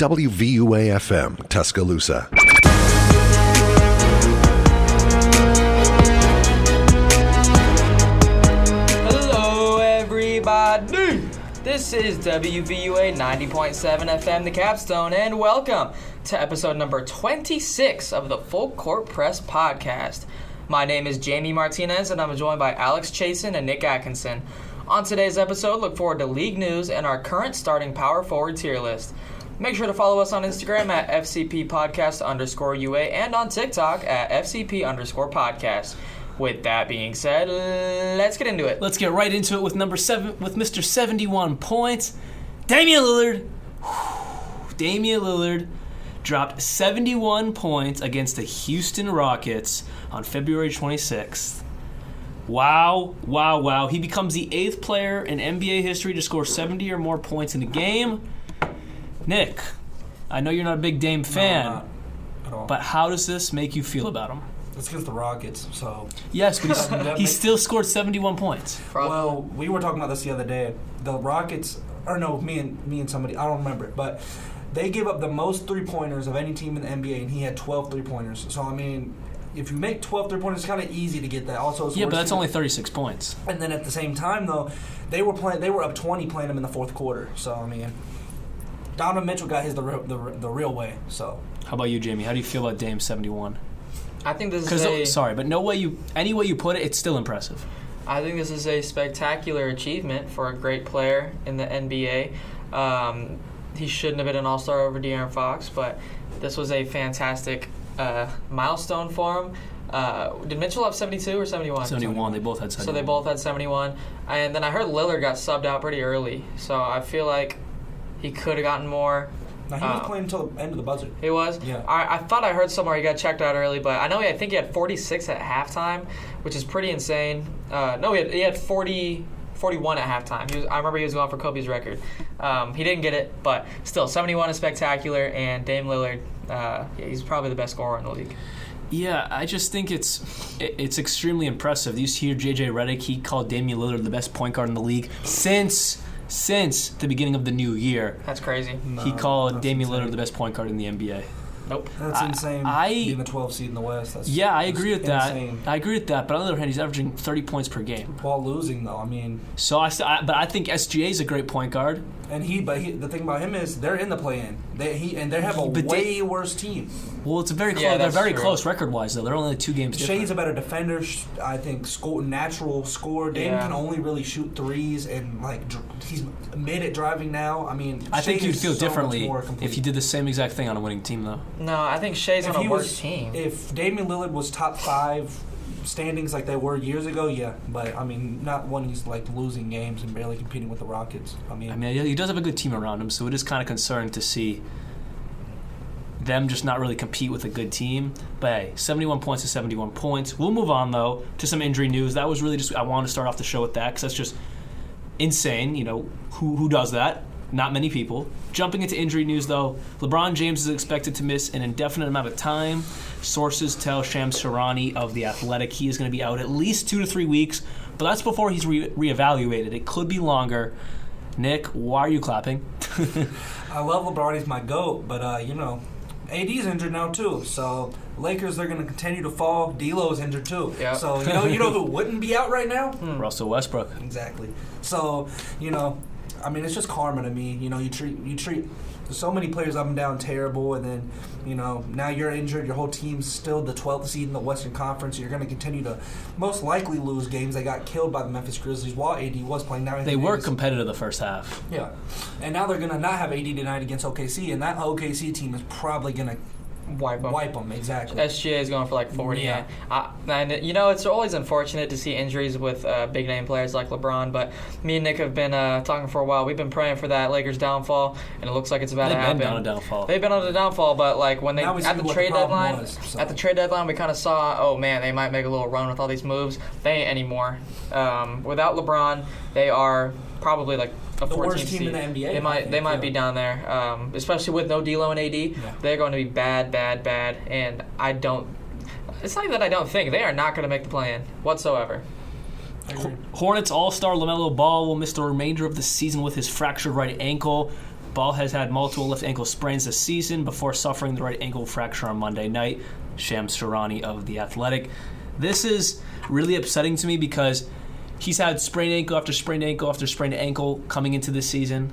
WVUA-FM, Tuscaloosa. Hello, everybody. This is WVUA 90.7 FM, The Capstone, and welcome to episode number 26 of the Full Court Press Podcast. My name is Jamie Martinez, and I'm joined by Alex Chasen and Nick Atkinson. On today's episode, look forward to league news and our current starting power forward tier list. Make sure to follow us on Instagram at FCP_podcast_UA and on TikTok at FCP_podcast. With that being said, let's get into it. Let's get right into it with number 7, with Mr. 71 points, Damian Lillard. Damian Lillard dropped 71 points against the Houston Rockets on February 26th. Wow. He becomes the 8th player in NBA history to score 70 or more points in a game. Nick, I know you're not a big Dame fan, no, not at all. But how does this make you feel about him? It's against the Rockets, so... Yes, but he still scored 71 points. Well, we were talking about this the other day. The Rockets, or no, me and somebody, I don't remember it, but they gave up the most three-pointers of any team in the NBA, and he had 12 three-pointers. So, I mean, if you make 12 three-pointers, it's kind of easy to get that. Also, Yeah, but that's only 36 points. And then at the same time, though, they were up 20 playing him in the fourth quarter. So, I mean, Donovan Mitchell got his the real way, so... How about you, Jamie? How do you feel about Dame 71? I think this is any way you put it, it's still impressive. I think this is a spectacular achievement for a great player in the NBA. He shouldn't have been an all-star over De'Aaron Fox, but this was a fantastic milestone for him. Did Mitchell have 72 or 71? 71. They both had 71. So they both had 71. And then I heard Lillard got subbed out pretty early. So I feel like he could have gotten more. Now, he was playing until the end of the buzzer. He was? Yeah. I thought I heard somewhere he got checked out early, but I know I think he had 46 at halftime, which is pretty insane. No, he had 41 at halftime. I remember he was going for Kobe's record. He didn't get it, but still, 71 is spectacular, and Dame Lillard, he's probably the best scorer in the league. Yeah, I just think it's extremely impressive. You see here J.J. Redick, he called Damian Lillard the best point guard in the league since the beginning of the new year. That's crazy. He called Damian Lillard the best point guard in the NBA. Nope. That's insane. Being the 12th seed in the West. I agree with insane. that. I agree with that. But on the other hand, he's averaging 30 points per game While losing, though, I mean. So I think SGA is a great point guard. And the thing about him is they're in the play-in. They have a way worse team. Well, it's a very close. They're very close record-wise, though. They're only 2 games different. Shane's a better defender. I think natural scorer. Dame can only really shoot threes, and he's made it driving now. I mean, I think you'd feel differently if if you did the same exact thing on a winning team, though. No, I think Shea's on a worse team. If Damian Lillard was top 5 standings like they were years ago, yeah. But, I mean, not when he's, losing games and barely competing with the Rockets. I mean, he does have a good team around him, so it is kind of concerning to see them just not really compete with a good team. But, hey, 71 points is 71 points. We'll move on, though, to some injury news. That was really just – I wanted to start off the show with that because that's just insane. You know, who does that? Not many people. Jumping into injury news, though, LeBron James is expected to miss an indefinite amount of time. Sources tell Shams Charania of The Athletic he is going to be out at least 2 to 3 weeks, but that's before he's reevaluated. It could be longer. Nick, why are you clapping? I love LeBron. He's my GOAT, but, AD's injured now, too. So, Lakers, they're going to continue to fall. D'Lo's injured, too. Yep. So, you know who wouldn't be out right now? Russell Westbrook. Exactly. So, I mean, it's just karma to me. You treat so many players up and down terrible, and then, now you're injured. Your whole team's still the 12th seed in the Western Conference. You're going to continue to most likely lose games. They got killed by the Memphis Grizzlies while AD was playing. Now they were competitive the first half. Yeah. And now they're going to not have AD tonight against OKC, and that OKC team is probably going to wipe them, exactly. SGA is going for 40. Yeah. And it's always unfortunate to see injuries with big name players like LeBron, but me and Nick have been talking for a while. We've been praying for that Lakers downfall, and it looks like it's about to happen. They've been on a downfall. They've been on a downfall, but when they at the trade deadline, we kind of saw, oh man, they might make a little run with all these moves. They ain't anymore. Without LeBron, they are probably a 14th worst team seed. in the NBA. They might be down there, especially with no D'Lo and AD. Yeah. They're going to be bad, and I don't. It's not even that I don't think they are not going to make the play-in whatsoever. Hornets All-Star LaMelo Ball will miss the remainder of the season with his fractured right ankle. Ball has had multiple left ankle sprains this season before suffering the right ankle fracture on Monday night. Shams Charania of The Athletic. This is really upsetting to me because he's had sprained ankle after sprained ankle after sprained ankle coming into this season.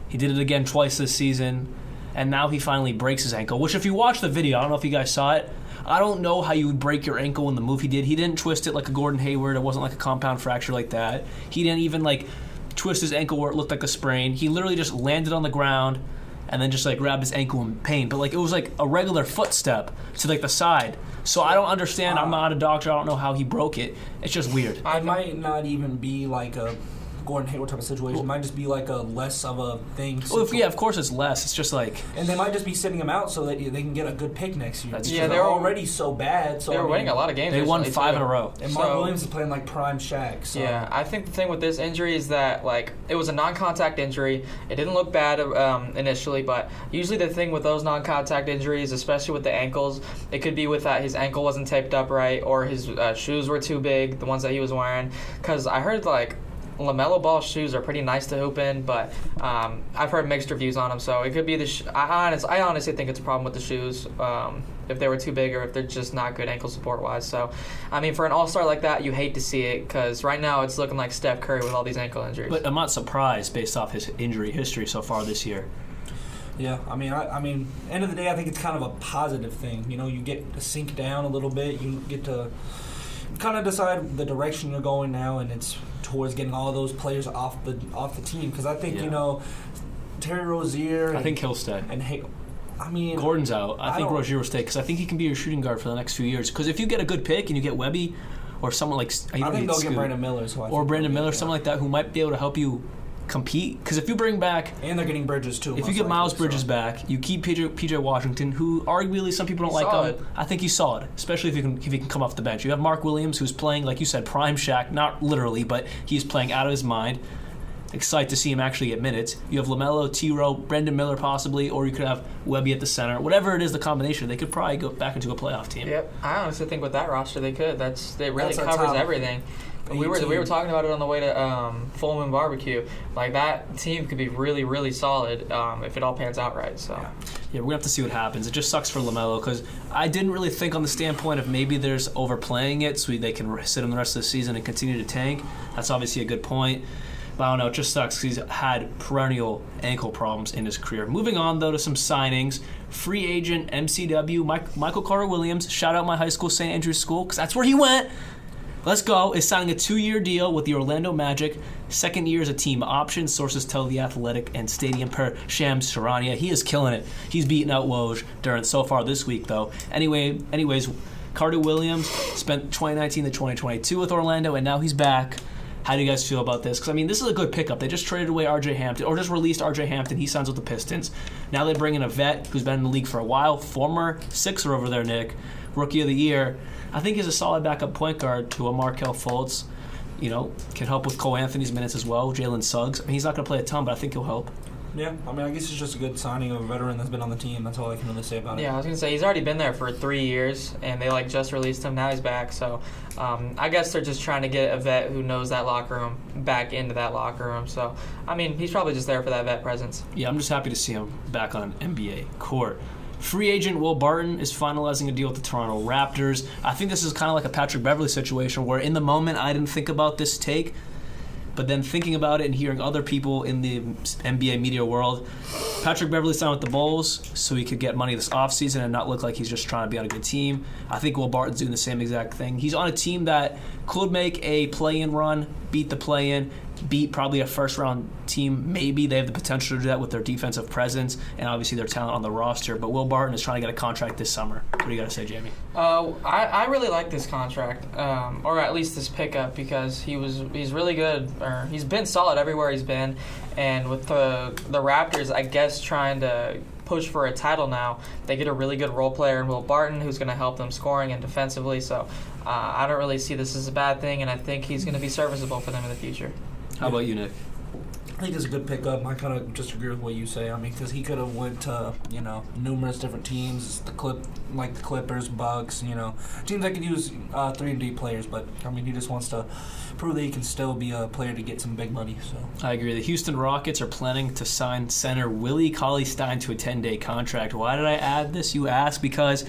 He did it again twice this season, and now he finally breaks his ankle, which if you watch the video, I don't know if you guys saw it, I don't know how you would break your ankle in the move he did. He didn't twist it like a Gordon Hayward. It wasn't like a compound fracture like that. He didn't even twist his ankle where it looked like a sprain. He literally just landed on the ground and then just grabbed his ankle in pain. But it was like a regular footstep to the side. So I don't understand. I'm not a doctor. I don't know how he broke it. It's just weird. It might not even be like a Gordon Hayward type of situation. It might just be like a less of a thing. Well, of course it's less. It's just and they might just be sitting him out so that they can get a good pick next year. They're already so bad. So they were winning a lot of games. They won 5 in a row. And Mark Williams is playing like prime Shaq. So. Yeah, I think the thing with this injury is that it was a non-contact injury. It didn't look bad initially, but usually the thing with those non-contact injuries, especially with the ankles, it could be with that his ankle wasn't taped up right or his shoes were too big, the ones that he was wearing. Because I heard LaMelo Ball shoes are pretty nice to hoop in, but I've heard mixed reviews on them, so it could be I honestly think it's a problem with the shoes, if they were too big or if they're just not good ankle support-wise. So, I mean, for an all-star like that, you hate to see it because right now it's looking like Steph Curry with all these ankle injuries. But I'm not surprised based off his injury history so far this year. Yeah, I mean, end of the day, I think it's kind of a positive thing. You get to sink down a little bit. You get to kind of decide the direction you're going now, and it's towards getting all those players off the team. Because I think Terry Rozier. I think he'll stay. And Gordon's out. I think Rozier will stay because I think he can be your shooting guard for the next few years. Because if you get a good pick and you get Webby or someone I think they'll get Brandon Miller. Someone like that who might be able to help you compete. Because if you bring back, and they're getting Bridges too. If you get Miles Bridges back, you keep PJ Washington, who arguably some people don't like him. I think he's solid, especially if he can come off the bench. You have Mark Williams, who's playing, like you said, prime Shaq, not literally, but he's playing out of his mind. Excited to see him actually get minutes. You have LaMelo, T-Row, Brendan Miller possibly, or you could have Webby at the center. Whatever it is, the combination, they could probably go back into a playoff team. Yep, I honestly think with that roster they could. It really covers everything. We were talking about it on the way to Full Moon Barbecue. That team could be really, really solid if it all pans out right. So yeah, we're gonna have to see what happens. It just sucks for LaMelo because I didn't really think on the standpoint of maybe there's overplaying it so they can sit him the rest of the season and continue to tank. That's obviously a good point. But I don't know, it just sucks because he's had perennial ankle problems in his career. Moving on, though, to some signings. Free agent MCW, Michael Carter-Williams, shout out my high school, St. Andrews School, because that's where he went. Let's go, is signing a 2-year deal with the Orlando Magic. Second year is a team option. Sources tell The Athletic and Stadium per Shams Charania. He is killing it. He's beating out Woj so far this week, though. Anyways, Carter-Williams spent 2019 to 2022 with Orlando, and now he's back. How do you guys feel about this? Because, this is a good pickup. They just traded away R.J. Hampton, or just released R.J. Hampton. He signs with the Pistons. Now they bring in a vet who's been in the league for a while, former Sixer over there, Nick, Rookie of the Year. I think he's a solid backup point guard to a Markelle Fultz. Can help with Cole Anthony's minutes as well, Jalen Suggs. He's not going to play a ton, but I think he'll help. Yeah, I guess it's just a good signing of a veteran that's been on the team. That's all I can really say about it. Yeah, I was going to say, he's already been there for 3 years, and they just released him. Now he's back. So I guess they're just trying to get a vet who knows that locker room back into that locker room. So, he's probably just there for that vet presence. Yeah, I'm just happy to see him back on NBA court. Free agent Will Barton is finalizing a deal with the Toronto Raptors. I think this is kind of like a Patrick Beverley situation where in the moment I didn't think about this take, but then thinking about it and hearing other people in the NBA media world, Patrick Beverley signed with the Bulls so he could get money this offseason and not look like he's just trying to be on a good team. I think Will Barton's doing the same exact thing. He's on a team that could make a play-in run, beat the play-in, beat probably a first-round team. Maybe they have the potential to do that with their defensive presence and obviously their talent on the roster. But Will Barton is trying to get a contract this summer. What do you got to say, Jamie? I really like this contract, or at least this pickup, because he's really good. Or he's been solid everywhere he's been, and with the Raptors, I guess trying to push for a title now, they get a really good role player in Will Barton who's going to help them scoring and defensively. So I don't really see this as a bad thing, and I think he's going to be serviceable for them in the future. How about you, Nick? think it's a good pickup. I kind of disagree with what you say. I mean, because he could have went to numerous different teams, the Clippers, Bucks, teams that could use 3-and-D players. But I mean, he just wants to prove that he can still be a player to get some big money. So I agree. The Houston Rockets are planning to sign center Willie Cauley-Stein to a 10-day contract. Why did I add this, you ask? Because,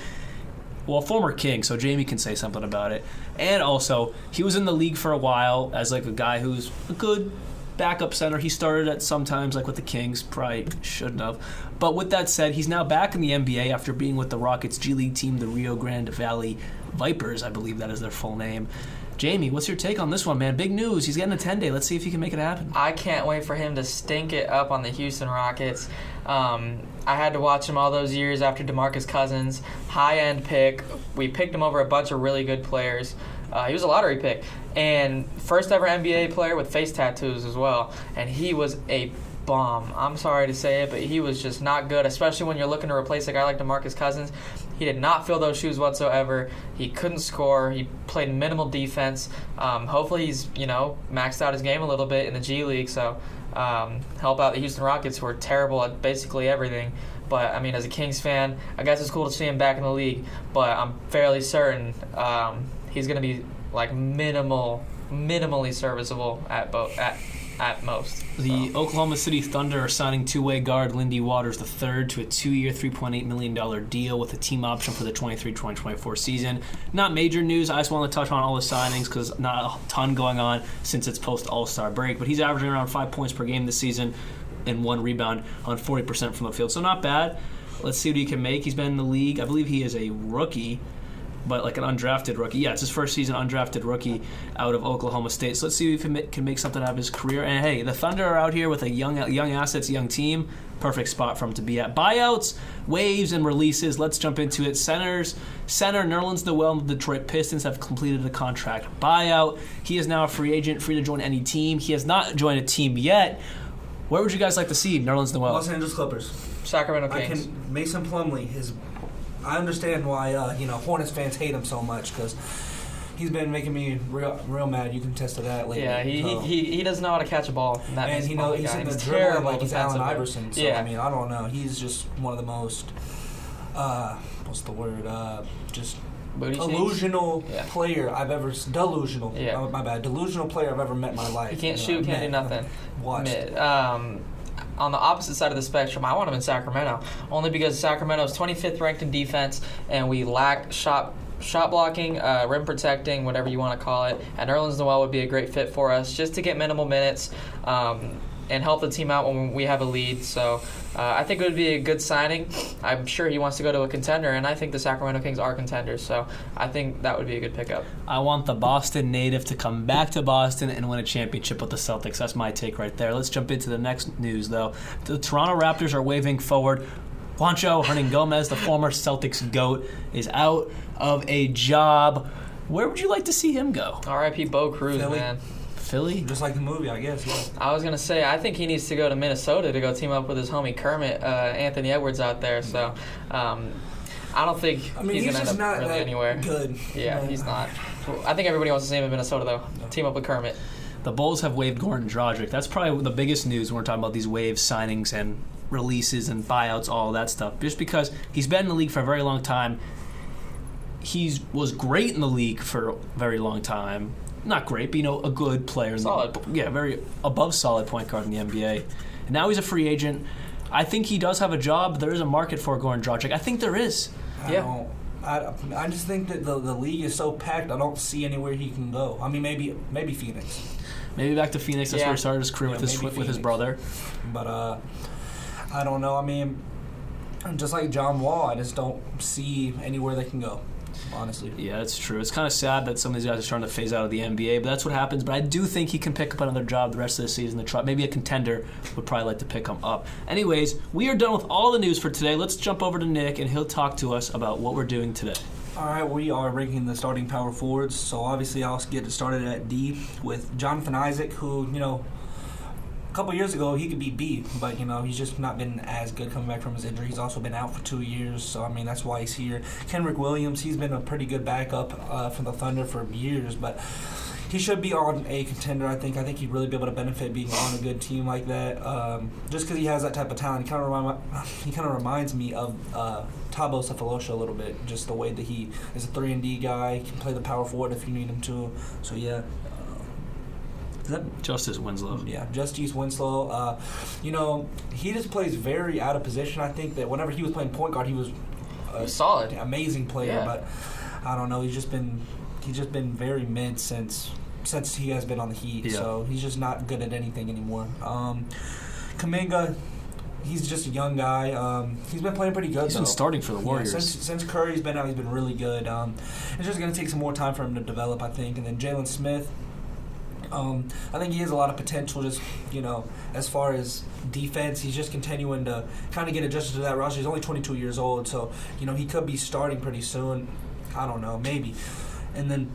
well, former King, so Jamie can say something about it. And also, he was in the league for a while as like a guy who's a good backup center. He started at sometimes like with the Kings, probably shouldn't have. But with that said, he's now back in the NBA after being with the Rockets G League team, the Rio Grande Valley Vipers, I believe that is their full name. Jamie, what's your take on this one, man? Big news. He's getting a 10-day. Let's see if he can make it happen. I can't wait for him to stink it up on the Houston Rockets. I had to watch him all those years after DeMarcus Cousins, high-end pick. We picked him over a bunch of really good players. He was a lottery pick. And first ever NBA player with face tattoos as well. And he was a bomb. I'm sorry to say it, but he was just not good, especially when you're looking to replace a guy like DeMarcus Cousins. He did not fill those shoes whatsoever. He couldn't score. He played minimal defense. Hopefully he's, maxed out his game a little bit in the G League, so help out the Houston Rockets, who are terrible at basically everything. But, I mean, as a Kings fan, I guess it's cool to see him back in the league, but I'm fairly certain he's going to be, like, minimally serviceable at most. The Oklahoma City Thunder are signing two-way guard Lindy Waters III to a 2-year, $3.8 million deal with a team option for the 23-24 season. Not major news. I just want to touch on all the signings because not a ton going on since it's post-All-Star break. But he's averaging around 5 points per game this season and 1 rebound on 40% from the field. So not bad. Let's see what he can make. He's been in the league. I believe he is a rookie, but like an undrafted rookie. Yeah, it's his first season undrafted rookie out of Oklahoma State. So let's see if he can make something out of his career. And hey, the Thunder are out here with a young assets, young team. Perfect spot for him to be at. Buyouts, waves, and releases. Let's jump into it. Center Nerlens Noel and the Detroit Pistons have completed a contract buyout. He is now a free agent, free to join any team. He has not joined a team yet. Where would you guys like to see Nerlens Noel? Los Angeles Clippers. Sacramento Kings. Mason Plumlee, I understand why Hornets fans hate him so much because he's been making me real mad. You can attest to that lately. Yeah, he doesn't know how to catch a ball. And he's in the dribbling like he's Allen Iverson. So yeah. I mean, I don't know. He's just one of the most what's the word? Just delusional player I've ever delusional. Yeah. Oh, my bad. Delusional player I've ever met in my life. He can't shoot, can't do nothing. Watch. On the opposite side of the spectrum, I want him in Sacramento, only because Sacramento is 25th ranked in defense, and we lack shot blocking, rim protecting, whatever you want to call it. And Nerlens Noel would be a great fit for us, just to get minimal minutes and help the team out when we have a lead. So I think it would be a good signing. I'm sure he wants to go to a contender, and I think the Sacramento Kings are contenders. So I think that would be a good pickup. I want the Boston native to come back to Boston and win a championship with the Celtics. That's my take right there. Let's jump into the next news, though. The Toronto Raptors are waving forward. Juancho Hernangomez, the former Celtics GOAT, is out of a job. Where would you like to see him go? R.I.P. Bo Cruz, Philly. man. Philly? Just like the movie, I guess. Yeah. I was gonna say, I think he needs to go to Minnesota to go team up with his homie Kermit, Anthony Edwards out there. So, I don't think he's gonna end up really anywhere. Good. Yeah, he's not. I think everybody wants to see him in Minnesota though. Team up with Kermit. The Bulls have waived Goran Dragic. That's probably the biggest news when we're talking about these waves, signings, and releases and buyouts, all that stuff. Just because he's been in the league for a very long time. He was great in the league for a very long time. Not great, but a good player. Solid. Very above solid point guard in the NBA. And now he's a free agent. I think he does have a job. There is a market for Goran Dragic. I think there is. I just think that the league is so packed. I don't see anywhere he can go. I mean, maybe Phoenix. Maybe back to Phoenix. That's where he started his career with his brother. But I don't know. I mean, just like John Wall, I just don't see anywhere they can go. Honestly. Yeah, it's true. It's kind of sad that some of these guys are starting to phase out of the NBA, but that's what happens. But I do think he can pick up another job the rest of the season. Maybe a contender would probably like to pick him up. Anyways, we are done with all the news for today. Let's jump over to Nick, and he'll talk to us about what we're doing today. All right, we are ranking the starting power forwards. So obviously I'll get it started at D with Jonathan Isaac, who, a couple years ago, he could be B, but, he's just not been as good coming back from his injury. He's also been out for 2 years, so, that's why he's here. Kenrick Williams, he's been a pretty good backup for the Thunder for years, but he should be on a contender. I think he'd really be able to benefit being on a good team like that. Just because he has that type of talent, he kind of reminds me of Thabo Sefolosha a little bit. Just the way that he is a 3-and-D guy, can play the power forward if you need him to. So yeah. Is that Justice Winslow? Yeah, Justice Winslow. He just plays very out of position. I think that whenever he was playing point guard, he was solid, amazing player. Yeah. But I don't know. He's just been very mid since he has been on the Heat. Yeah. So he's just not good at anything anymore. Kuminga, he's just a young guy. He's been playing pretty good. He's been starting for the Warriors. Yeah, since Curry's been out, he's been really good. It's just going to take some more time for him to develop, I think. And then Jalen Smith. I think he has a lot of potential just, as far as defense. He's just continuing to kind of get adjusted to that roster. He's only 22 years old, so, he could be starting pretty soon. I don't know, maybe. And then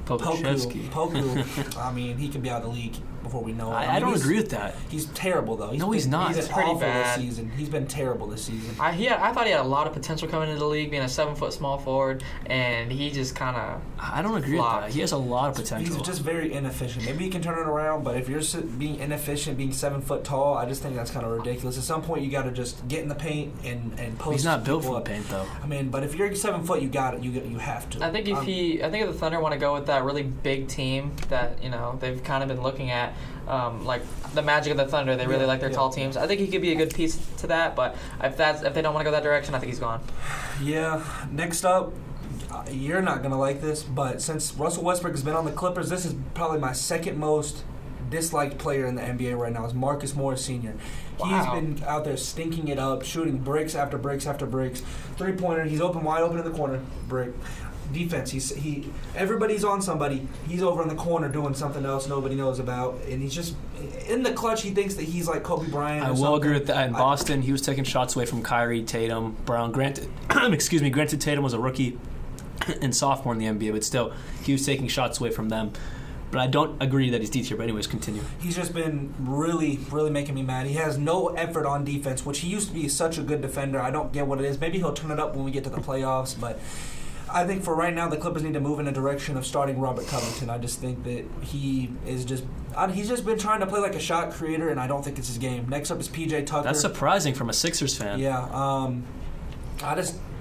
Poku, I mean, he could be out of the league before we know it. I don't agree with that. He's terrible, though. He's not. He's pretty awful bad this season. He's been terrible this season. I thought he had a lot of potential coming into the league, being a 7-foot small forward, and he just kind of. I don't agree with that. He has a lot of potential. He's just very inefficient. Maybe he can turn it around, but if you're being inefficient, being 7 foot tall, I just think that's kind of ridiculous. At some point, you got to just get in the paint and post. He's not built for the paint, though. I mean, but if you're 7 foot, you got it. You have to. I think if the Thunder want to go with that really big team that they've kind of been looking at. Like the Magic of the Thunder, they really like their tall teams. I think he could be a good piece to that, but if they don't want to go that direction, I think he's gone. Yeah. Next up, you're not gonna like this, but since Russell Westbrook has been on the Clippers, this is probably my second most disliked player in the NBA right now. Is Marcus Morris Sr. Wow. He's been out there stinking it up, shooting bricks after bricks after bricks. 3-pointer, he's wide open in the corner, brick. Defense, everybody's on somebody. He's over in the corner doing something else nobody knows about, and he's just in the clutch. He thinks that he's like Kobe Bryant. I will agree with that. In Boston, he was taking shots away from Kyrie, Tatum, Brown. Granted, granted Tatum was a rookie and sophomore in the NBA, but still, he was taking shots away from them. But I don't agree that he's D tier. But anyways, continue. He's just been really, really making me mad. He has no effort on defense, which he used to be such a good defender. I don't get what it is. Maybe he'll turn it up when we get to the playoffs, but I think for right now, the Clippers need to move in a direction of starting Robert Covington. I just think that he's just been trying to play like a shot creator, and I don't think it's his game. Next up is PJ Tucker. That's surprising from a Sixers fan. Yeah.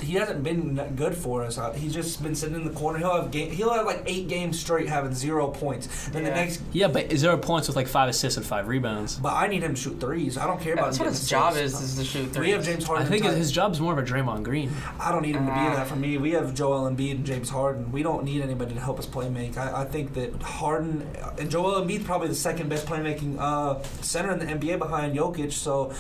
He hasn't been good for us. He's just been sitting in the corner. He'll have like 8 games straight having 0 points. Then the next. Yeah, but 0 points with like 5 assists and 5 rebounds. But I need him to shoot threes. I don't care about. That's what his job is to shoot threes. We have James Harden. I think his job's more of a Draymond Green. I don't need him to be that for me. We have Joel Embiid and James Harden. We don't need anybody to help us play make. I think that Harden and Joel Embiid probably the second best playmaking center in the NBA behind Jokic. So.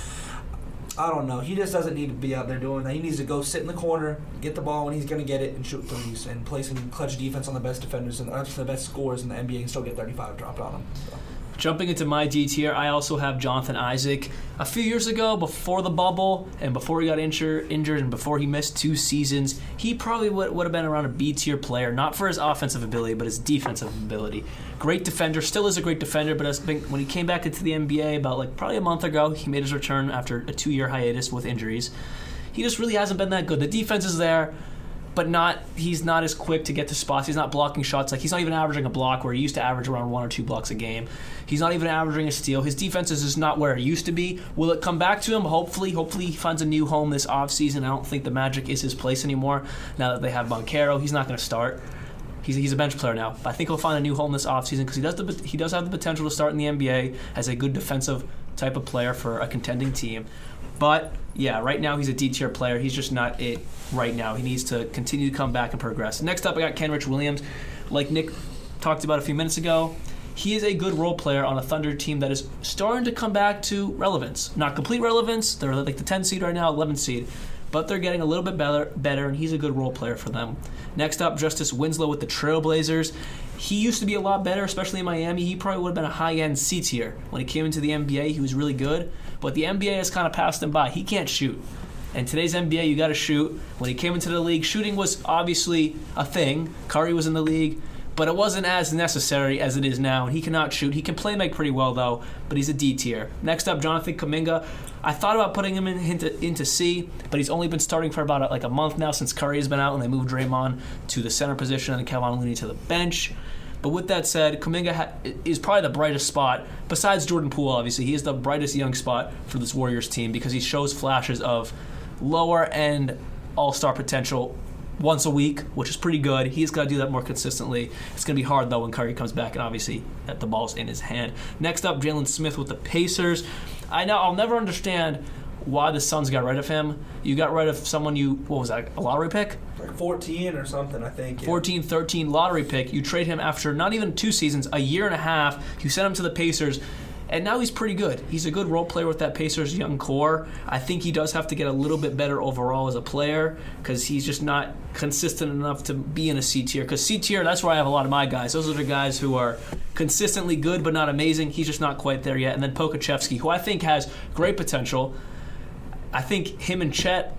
I don't know. He just doesn't need to be out there doing that. He needs to go sit in the corner, get the ball when he's going to get it, and shoot threes, and play some clutch defense on the best defenders and the best scorers in the NBA and still get 35 dropped on him. So. Jumping into my D tier, I also have Jonathan Isaac. A few years ago, before the bubble, and before he got injured, and before he missed 2 seasons, he probably would have been around a B tier player, not for his offensive ability, but his defensive ability. Great defender, still is a great defender, but when he came back into the NBA about probably a month ago, he made his return after a 2-year hiatus with injuries. He just really hasn't been that good. The defense is there, but he's not as quick to get to spots. He's not blocking shots. He's not even averaging a block where he used to average around 1 or 2 blocks a game. He's not even averaging a steal. His defense is just not where it used to be. Will it come back to him? Hopefully he finds a new home this offseason. I don't think the Magic is his place anymore now that they have Banchero. He's not going to start. He's a bench player now. But I think he'll find a new home this offseason because he does have the potential to start in the NBA as a good defensive type of player for a contending team. But, yeah, right now he's a D-tier player. He's just not it right now. He needs to continue to come back and progress. Next up, I got Kenrich Williams. Like Nick talked about a few minutes ago, he is a good role player on a Thunder team that is starting to come back to relevance. Not complete relevance. They're like the 10 seed right now, 11 seed. But they're getting a little bit better, and he's a good role player for them. Next up, Justice Winslow with the Trailblazers. He used to be a lot better, especially in Miami. He probably would have been a high-end C tier. When he came into the NBA, he was really good. But the NBA has kind of passed him by. He can't shoot. In today's NBA, you got to shoot. When he came into the league, shooting was obviously a thing. Curry was in the league, but it wasn't as necessary as it is now. He cannot shoot. He can play make pretty well, though, but he's a D tier. Next up, Jonathan Kuminga. I thought about putting him into C, but he's only been starting for about a month now since Curry has been out, and they moved Draymond to the center position and Kevon Looney to the bench. But with that said, Kuminga is probably the brightest spot, besides Jordan Poole, obviously. He is the brightest young spot for this Warriors team because he shows flashes of lower-end all-star potential once a week, which is pretty good. He's got to do that more consistently. It's going to be hard, though, when Curry comes back and obviously that the ball's in his hand. Next up, Jalen Smith with the Pacers. I'll never understand why the Suns got rid of him. You got rid of someone what was that, a lottery pick? Like 14 or something, I think. Yeah. 14, 13 lottery pick. You trade him after not even 2 seasons, a year and a half. You sent him to the Pacers, and now he's pretty good. He's a good role player with that Pacers young core. I think he does have to get a little bit better overall as a player because he's just not consistent enough to be in a C tier. Because C tier, that's where I have a lot of my guys. Those are the guys who are consistently good but not amazing. He's just not quite there yet. And then Pokachevsky, who I think has great potential. I think him and Chet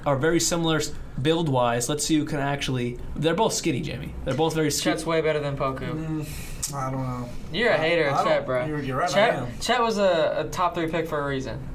are very similar build-wise. Let's see who can actually... They're both skinny, Jamie. They're both very skinny. Chet's way better than Poku. I don't know. You're a hater of Chet, bro. You're right, I am. Chet was a top 3 pick for a reason.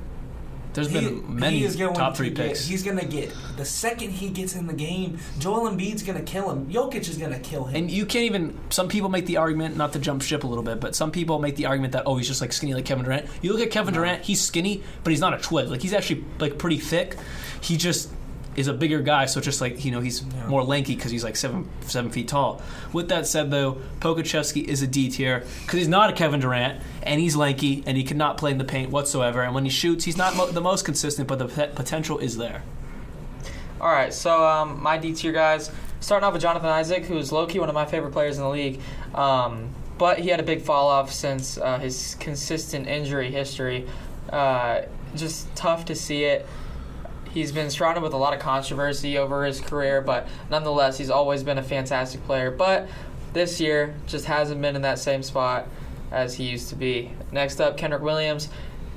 There's been many top 3 picks. He's going to get... The second he gets in the game, Joel Embiid's going to kill him. Jokic is going to kill him. And you can't even... Some people make the argument, not to jump ship a little bit, but some people make the argument that, he's just like skinny like Kevin Durant. You look at Kevin Durant, he's skinny, but he's not a twig. Like, he's actually like pretty thick. He just is a bigger guy, so just like, he's more lanky because he's like 7 feet tall. With that said, though, Pokachevsky is a D tier because he's not a Kevin Durant, and he's lanky, and he cannot play in the paint whatsoever. And when he shoots, he's not the most consistent, but the potential is there. All right, so my D tier guys, starting off with Jonathan Isaac, who's low-key one of my favorite players in the league. But he had a big fall-off since his consistent injury history. Just tough to see it. He's been surrounded with a lot of controversy over his career, but nonetheless, he's always been a fantastic player. But this year just hasn't been in that same spot as he used to be. Next up, Kendrick Williams.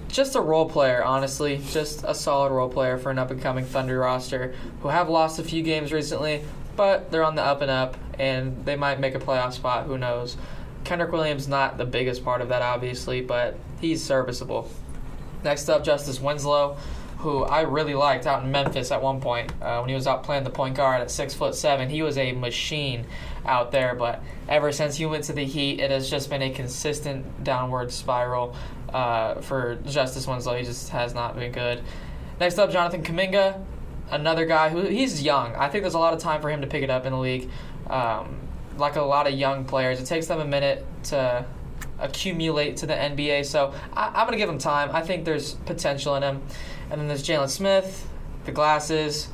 Just a role player, honestly. Just a solid role player for an up-and-coming Thunder roster who have lost a few games recently, but they're on the up and up, and they might make a playoff spot. Who knows? Kendrick Williams not the biggest part of that, obviously, but he's serviceable. Next up, Justice Winslow, who I really liked out in Memphis at one point when he was out playing the point guard at 6'7". He was a machine out there, but ever since he went to the Heat, it has just been a consistent downward spiral for Justice Winslow. He just has not been good. Next up, Jonathan Kuminga, another guy who he's young. I think there's a lot of time for him to pick it up in the league. Like a lot of young players, it takes them a minute to accumulate to the NBA, so I'm going to give him time. I think there's potential in him. And then there's Jalen Smith, the glasses,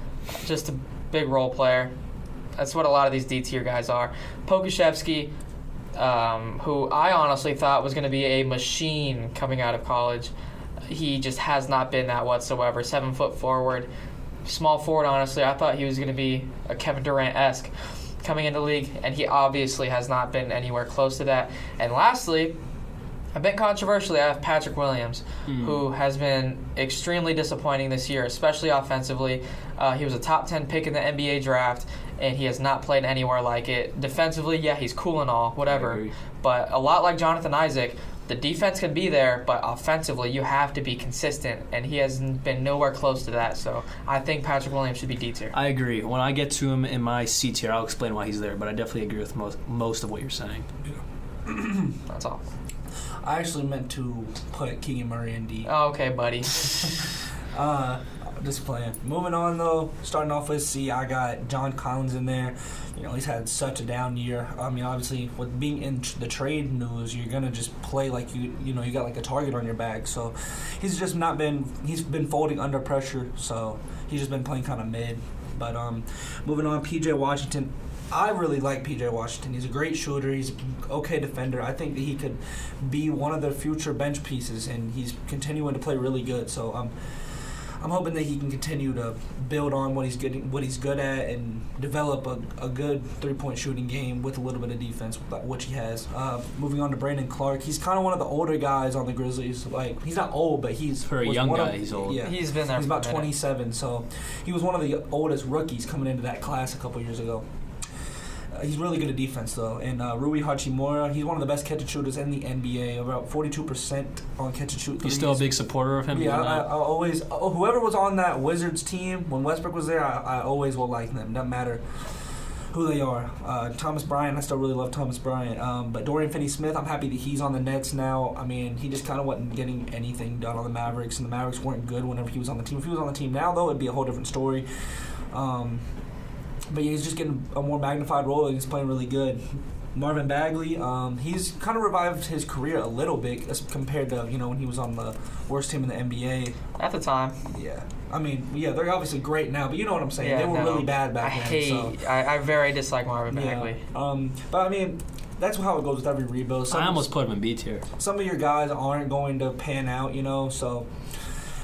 just a big role player. That's what a lot of these D-tier guys are. Pokachevsky, who I honestly thought was going to be a machine coming out of college. He just has not been that whatsoever. 7-foot forward. Small forward, honestly. I thought he was going to be a Kevin Durant-esque coming into the league, and he obviously has not been anywhere close to that. And lastly, a bit controversially, I have Patrick Williams, who has been extremely disappointing this year, especially offensively. He was a top 10 pick in the NBA draft, and he has not played anywhere like it. Defensively, yeah, he's cool and all, whatever. But a lot like Jonathan Isaac, the defense can be there, but offensively, you have to be consistent, and he has been nowhere close to that. So I think Patrick Williams should be D tier. I agree. When I get to him in my C tier, I'll explain why he's there, but I definitely agree with most of what you're saying. That's all. I actually meant to put Keegan Murray in D. Oh, okay, buddy. Just playing. Moving on, though, starting off with C, I got John Collins in there. He's had such a down year. I mean, obviously, with being in the trade news, you're going to just play like you got like a target on your back. So he's just not been – he's been folding under pressure, so he's just been playing kind of mid. But moving on, P.J. Washington. I really like P.J. Washington. He's a great shooter. He's an okay defender. I think that he could be one of the future bench pieces, and he's continuing to play really good. So I'm hoping that he can continue to build on what he's good at, and develop a good three-point shooting game with a little bit of defense, which he has. Moving on to Brandon Clark, he's kind of one of the older guys on the Grizzlies. Like, he's not old, but he's for a young guy. He's old. Yeah, he's been there. He's about 27, so he was one of the oldest rookies coming into that class a couple years ago. He's really good at defense, though. And Rui Hachimura, he's one of the best catch-and-shooters in the NBA, about 42% on catch-and-shoot. You're still a big supporter of him? Yeah, I always... whoever was on that Wizards team, when Westbrook was there, I always will like them. Doesn't matter who they are. Thomas Bryant, I still really love Thomas Bryant. But Dorian Finney-Smith, I'm happy that he's on the Nets now. I mean, he just kind of wasn't getting anything done on the Mavericks, and the Mavericks weren't good whenever he was on the team. If he was on the team now, though, it'd be a whole different story. But yeah, he's just getting a more magnified role, and he's playing really good. Marvin Bagley, he's kind of revived his career a little bit as compared to, when he was on the worst team in the NBA. At the time. Yeah. I mean, yeah, they're obviously great now, but you know what I'm saying. Yeah, they were really bad back then. I very dislike Marvin Bagley. But I mean, that's how it goes with every rebuild. I almost put him in B tier. Some of your guys aren't going to pan out, so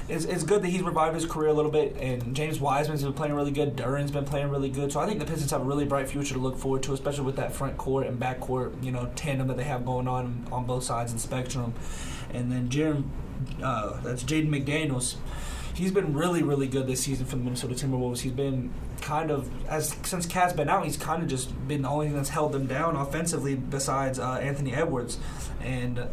it's good that he's revived his career a little bit, and James Wiseman's been playing really good. Duran's been playing really good. So I think the Pistons have a really bright future to look forward to, especially with that front court and back court, tandem that they have going on both sides of the spectrum. And then that's Jaden McDaniels. He's been really, really good this season for the Minnesota Timberwolves. He's been since Cat's been out, he's kind of just been the only thing that's held them down offensively besides Anthony Edwards. And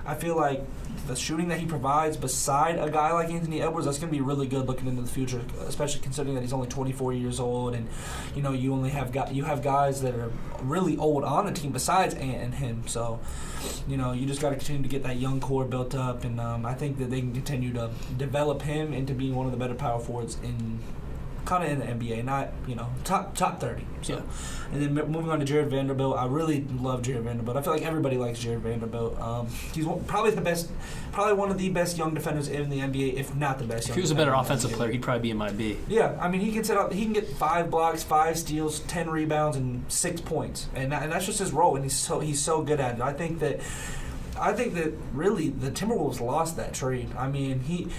I feel like the shooting that he provides beside a guy like Anthony Edwards, that's going to be really good looking into the future, especially considering that he's only 24 years old, and you only have guys that are really old on the team besides Ant and him. So, you just got to continue to get that young core built up, and I think that they can continue to develop him into being one of the better power forwards in the NBA, not top 30. So, yeah. And then moving on to Jared Vanderbilt, I really love Jared Vanderbilt. I feel like everybody likes Jared Vanderbilt. He's probably one of the best young defenders in the NBA, if not the best. If he was a better offensive player, he'd probably be in my B. Yeah, I mean, he can get 5 blocks, 5 steals, 10 rebounds, and 6 points, and that's just his role, and he's so good at it. I think that really the Timberwolves lost that trade. I mean,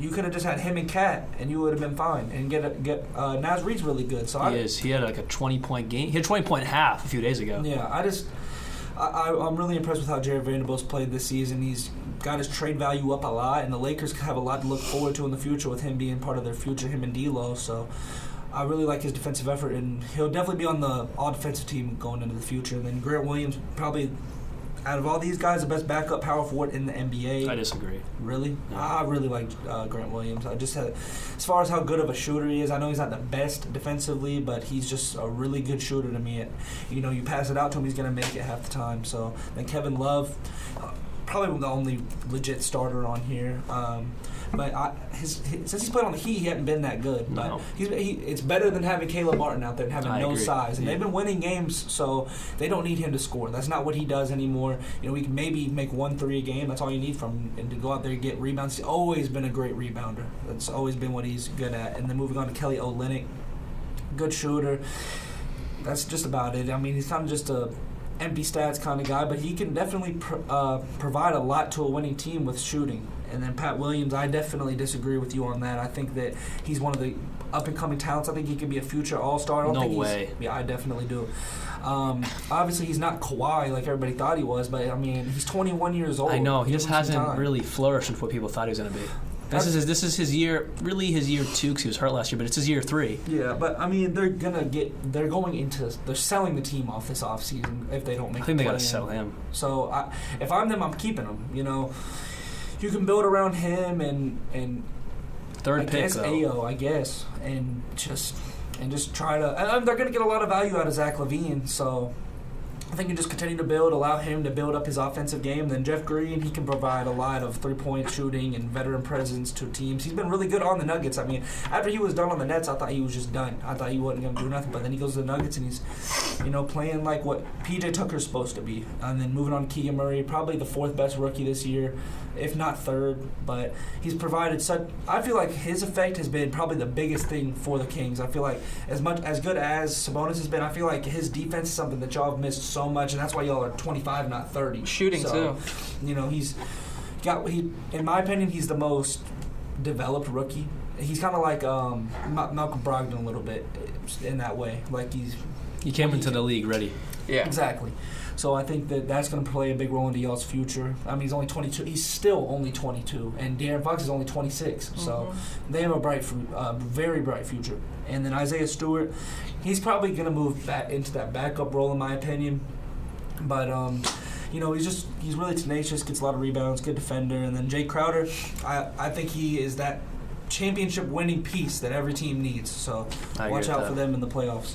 You could have just had him and Cat, and you would have been fine. And get Naz Reid's really good. So He had like a 20-point game. He had 20-point half a few days ago. Yeah, I'm really impressed with how Jared Vanderbilt's played this season. He's got his trade value up a lot, and the Lakers have a lot to look forward to in the future with him being part of their future, him and D'Lo. So I really like his defensive effort, and he'll definitely be on the all-defensive team going into the future. And then Grant Williams, probably out of all these guys, the best backup power forward in the NBA. I disagree. Really? No. I really like Grant Williams. As far as how good of a shooter he is, I know he's not the best defensively, but he's just a really good shooter to me. You pass it out to him, he's going to make it half the time. So then Kevin Love, probably the only legit starter on here. But since he's played on the Heat, he hadn't been that good. No. But it's better than having Caleb Martin out there and having no size. And they've been winning games, so they don't need him to score. That's not what he does anymore. We can maybe make 1-3 a game. That's all you need from him. And to go out there and get rebounds. He's always been a great rebounder. That's always been what he's good at. And then moving on to Kelly Olynyk, good shooter. That's just about it. I mean, he's kind of just a empty stats kind of guy, but he can definitely provide a lot to a winning team with shooting. And then Pat Williams, I definitely disagree with you on that. I think that he's one of the up-and-coming talents. I think he could be a future all-star. No way. Yeah, I definitely do. Obviously, he's not Kawhi like everybody thought he was, but, I mean, he's 21 years old. I know. He just hasn't really flourished with what people thought he was going to be. This is his year, really his year 2 because he was hurt last year, but it's his year 3. Yeah, but I mean they're selling the team off this offseason if they don't make. I think they got to sell him. So if I'm them, I'm keeping him. You can build around him and third pick though. Ayo, I guess, and just try to. And they're going to get a lot of value out of Zach LaVine, so I think you just continue to build, allow him to build up his offensive game. Then Jeff Green, he can provide a lot of three-point shooting and veteran presence to teams. He's been really good on the Nuggets. I mean, after he was done on the Nets, I thought he was just done. I thought he wasn't going to do nothing. But then he goes to the Nuggets and he's, playing like what PJ Tucker's supposed to be. And then moving on to Keegan Murray, probably the 4th best rookie this year, if not 3rd. But he's provided such. I feel like his effect has been probably the biggest thing for the Kings. I feel like as good as Sabonis has been, I feel like his defense is something that y'all have missed so much, and that's why y'all are 25, not 30. Shooting too. In my opinion, he's the most developed rookie. He's kind of like Malcolm Brogdon a little bit in that way. Like he came into the league ready. Yeah, exactly. So I think that's going to play a big role into y'all's future. I mean, he's only 22. He's still only 22, and De'Aaron Fox is only 26. Mm-hmm. So they have a very bright future. And then Isaiah Stewart, he's probably going to move back into that backup role, in my opinion. But he's really tenacious, gets a lot of rebounds, good defender. And then Jay Crowder, I think he is that championship winning piece that every team needs. So watch out for them in the playoffs.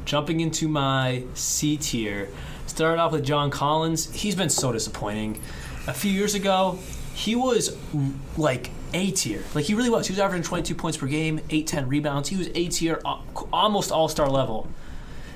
Jumping into my C tier. Started off with John Collins. He's been so disappointing. A few years ago, he was like A tier. Like, he really was. He was averaging 22 points per game, 8-10 rebounds. He was A tier, almost all-star level.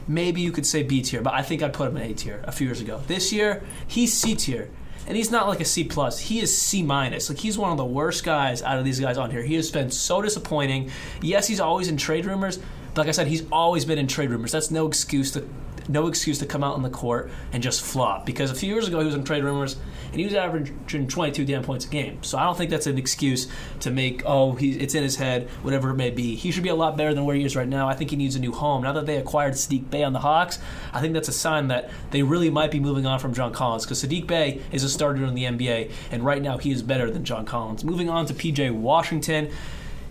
Maybe you could say B tier, but I think I'd put him in A tier a few years ago. This year, he's C tier. And he's not like a C+. He is C-. Like, he's one of the worst guys out of these guys on here. He has been so disappointing. Yes, he's always in trade rumors. But like I said, he's always been in trade rumors. That's no excuse to come out on the court and just flop. Because a few years ago, he was in trade rumors, and he was averaging 22 damn points a game. So I don't think that's an excuse to make, it's in his head, whatever it may be. He should be a lot better than where he is right now. I think he needs a new home. Now that they acquired Sadiq Bey on the Hawks, I think that's a sign that they really might be moving on from John Collins, because Sadiq Bey is a starter in the NBA, and right now he is better than John Collins. Moving on to P.J. Washington.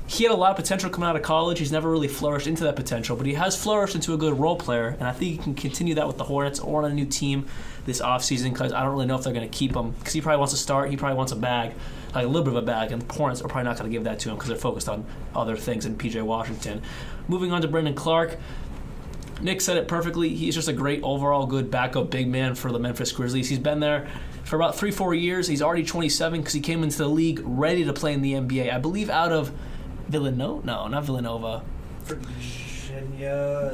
He had a lot of potential coming out of college. He's never really flourished into that potential, but he has flourished into a good role player, and I think he can continue that with the Hornets or on a new team this offseason, because I don't really know if they're going to keep him, because he probably wants to start. He probably wants a bag, like a little bit of a bag, and the Hornets are probably not going to give that to him because they're focused on other things in P.J. Washington. Moving on to Brendan Clark. Nick said it perfectly. He's just a great overall good backup big man for the Memphis Grizzlies. He's been there for about 3-4 years. He's already 27 because he came into the league ready to play in the NBA. I believe out of Villanova? No, not Villanova. Virginia.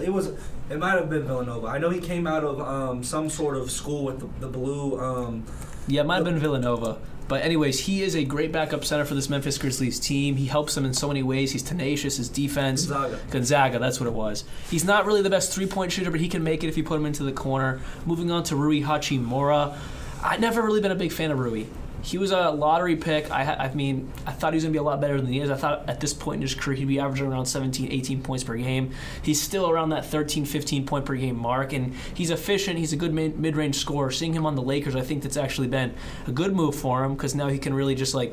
It might have been Villanova. I know he came out of some sort of school with the blue. Yeah, it might have been Villanova. But anyways, he is a great backup center for this Memphis Grizzlies team. He helps them in so many ways. He's tenacious. His defense. Gonzaga, that's what it was. He's not really the best three-point shooter, but he can make it if you put him into the corner. Moving on to Rui Hachimura. I've never really been a big fan of Rui. He was a lottery pick. I thought he was going to be a lot better than he is. I thought at this point in his career he'd be averaging around 17, 18 points per game. He's still around that 13, 15 point per game mark, and he's efficient. He's a good mid-range scorer. Seeing him on the Lakers, I think that's actually been a good move for him, because now he can really just, like,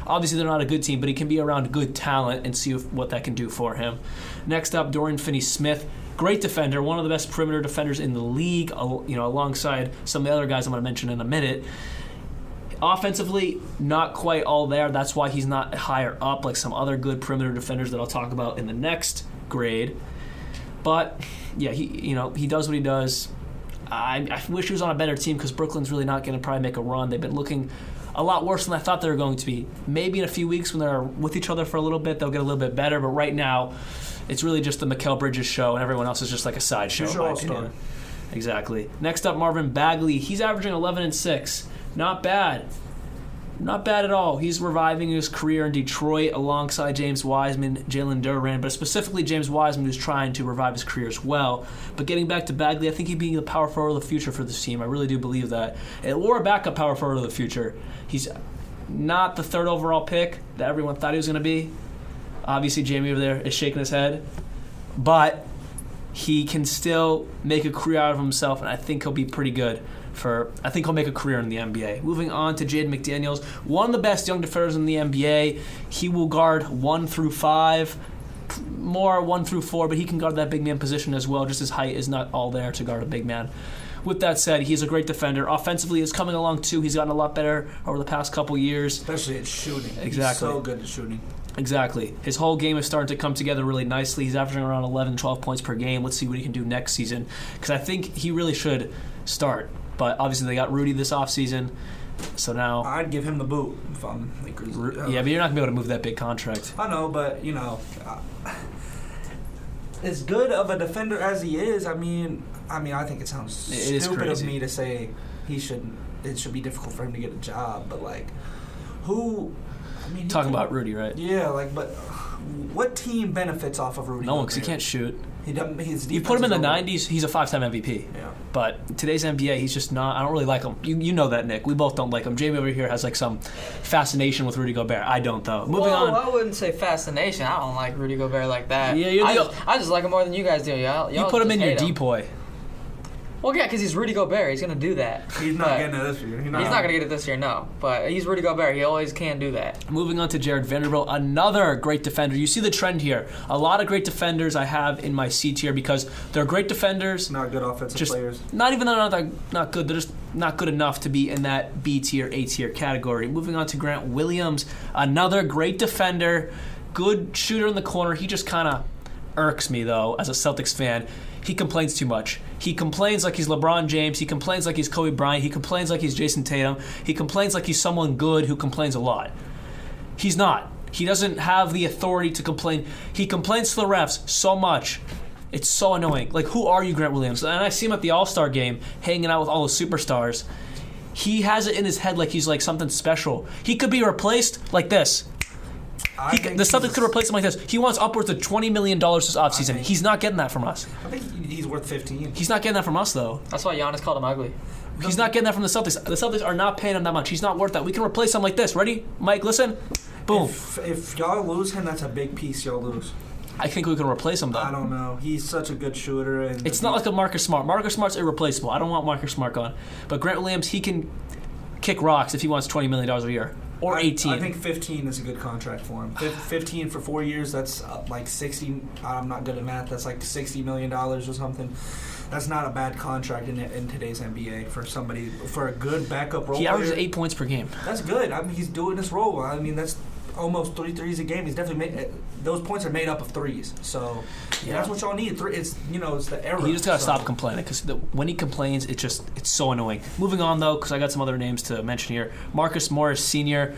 obviously they're not a good team, but he can be around good talent and see what that can do for him. Next up, Dorian Finney-Smith. Great defender, one of the best perimeter defenders in the league, alongside some of the other guys I'm going to mention in a minute. Offensively, not quite all there. That's why he's not higher up like some other good perimeter defenders that I'll talk about in the next grade. But yeah, he does what he does. I wish he was on a better team, because Brooklyn's really not going to probably make a run. They've been looking a lot worse than I thought they were going to be. Maybe in a few weeks when they're with each other for a little bit, they'll get a little bit better. But right now, it's really just the Mikal Bridges show, and everyone else is just like a sideshow, in my opinion. Exactly. Next up, Marvin Bagley. He's averaging 11-6. Not bad. Not bad at all. He's reviving his career in Detroit alongside James Wiseman, Jalen Duran, but specifically James Wiseman, who's trying to revive his career as well. But getting back to Bagley, I think he'd be the power forward of the future for this team. I really do believe that. Or a backup power forward of the future. He's not the third overall pick that everyone thought he was going to be. Obviously, Jamie over there is shaking his head. But he can still make a career out of himself, and I think he'll be pretty good. I think he'll make a career in the NBA. Moving on to Jaden McDaniels, one of the best young defenders in the NBA. He will guard 1 through 5, more 1 through 4, but he can guard that big man position as well. Just his height is not all there to guard a big man. With that said, he's a great defender. Offensively, he's coming along too. He's gotten a lot better over the past couple years. Especially at shooting. Exactly. He's so good at shooting. Exactly. His whole game is starting to come together really nicely. He's averaging around 11, 12 points per game. Let's see what he can do next season, because I think he really should start. But obviously they got Rudy this offseason, so now I'd give him the boot if I'm Lakers. Yeah, but you're not going to be able to move that big contract. I know, but, as good of a defender as he is, I think it sounds stupid of me to say it should be difficult for him to get a job, but, like, talking about Rudy, right? Yeah, but what team benefits off of Rudy? No one, because he can't shoot. You put him in the 90s, he's a 5-time MVP. Yeah. But today's NBA, he's just not. I don't really like him. You know that, Nick. We both don't like him. Jamie over here has like some fascination with Rudy Gobert. I don't, though. Moving on. I wouldn't say fascination. I don't like Rudy Gobert like that. Yeah, I just like him more than you guys do. Y'all you put him in your depoy. Well, yeah, because he's Rudy Gobert. He's going to do that. He's not getting it this year. He's not going to get it this year, no. But he's Rudy Gobert. He always can do that. Moving on to Jared Vanderbilt, another great defender. You see the trend here. A lot of great defenders I have in my C tier because they're great defenders. Not good offensive players. Not even though they're not good. They're just not good enough to be in that B tier, A tier category. Moving on to Grant Williams, another great defender. Good shooter in the corner. He just kind of irks me, though, as a Celtics fan. He complains too much. He complains like he's LeBron James. He complains like he's Kobe Bryant. He complains like he's Jason Tatum. He complains like he's someone good who complains a lot. He's not. He doesn't have the authority to complain. He complains to the refs so much. It's so annoying. Like, who are you, Grant Williams? And I see him at the All-Star game hanging out with all the superstars. He has it in his head like he's like something special. He could be replaced like this. The Celtics could replace him like this. He wants upwards of $20 million this offseason. He's not getting that from us. I think he's worth 15. He's not getting that from us, though. That's why Giannis called him ugly. He's not getting that from the Celtics. The Celtics are not paying him that much. He's not worth that. We can replace him like this. Ready? Mike, listen. Boom. If y'all lose him, that's a big piece y'all lose. I think we can replace him, though. I don't know. He's such a good shooter. And it's not like a Marcus Smart. Marcus Smart's irreplaceable. I don't want Marcus Smart gone. But Grant Williams, he can kick rocks if he wants $20 million a year. Or 18. I think 15 is a good contract for him. 15 for 4 years, that's like 60. I'm not good at math. That's like $60 million or something. That's not a bad contract in today's NBA for a good backup role. He averages 8 points per game. That's good. I mean, he's doing this role. I mean, that's almost 3 threes a game. He's definitely made those points are made up of threes. So that's what y'all need. It's the error. You just gotta stop complaining because when he complains, it's so annoying. Moving on though, because I got some other names to mention here. Marcus Morris Sr.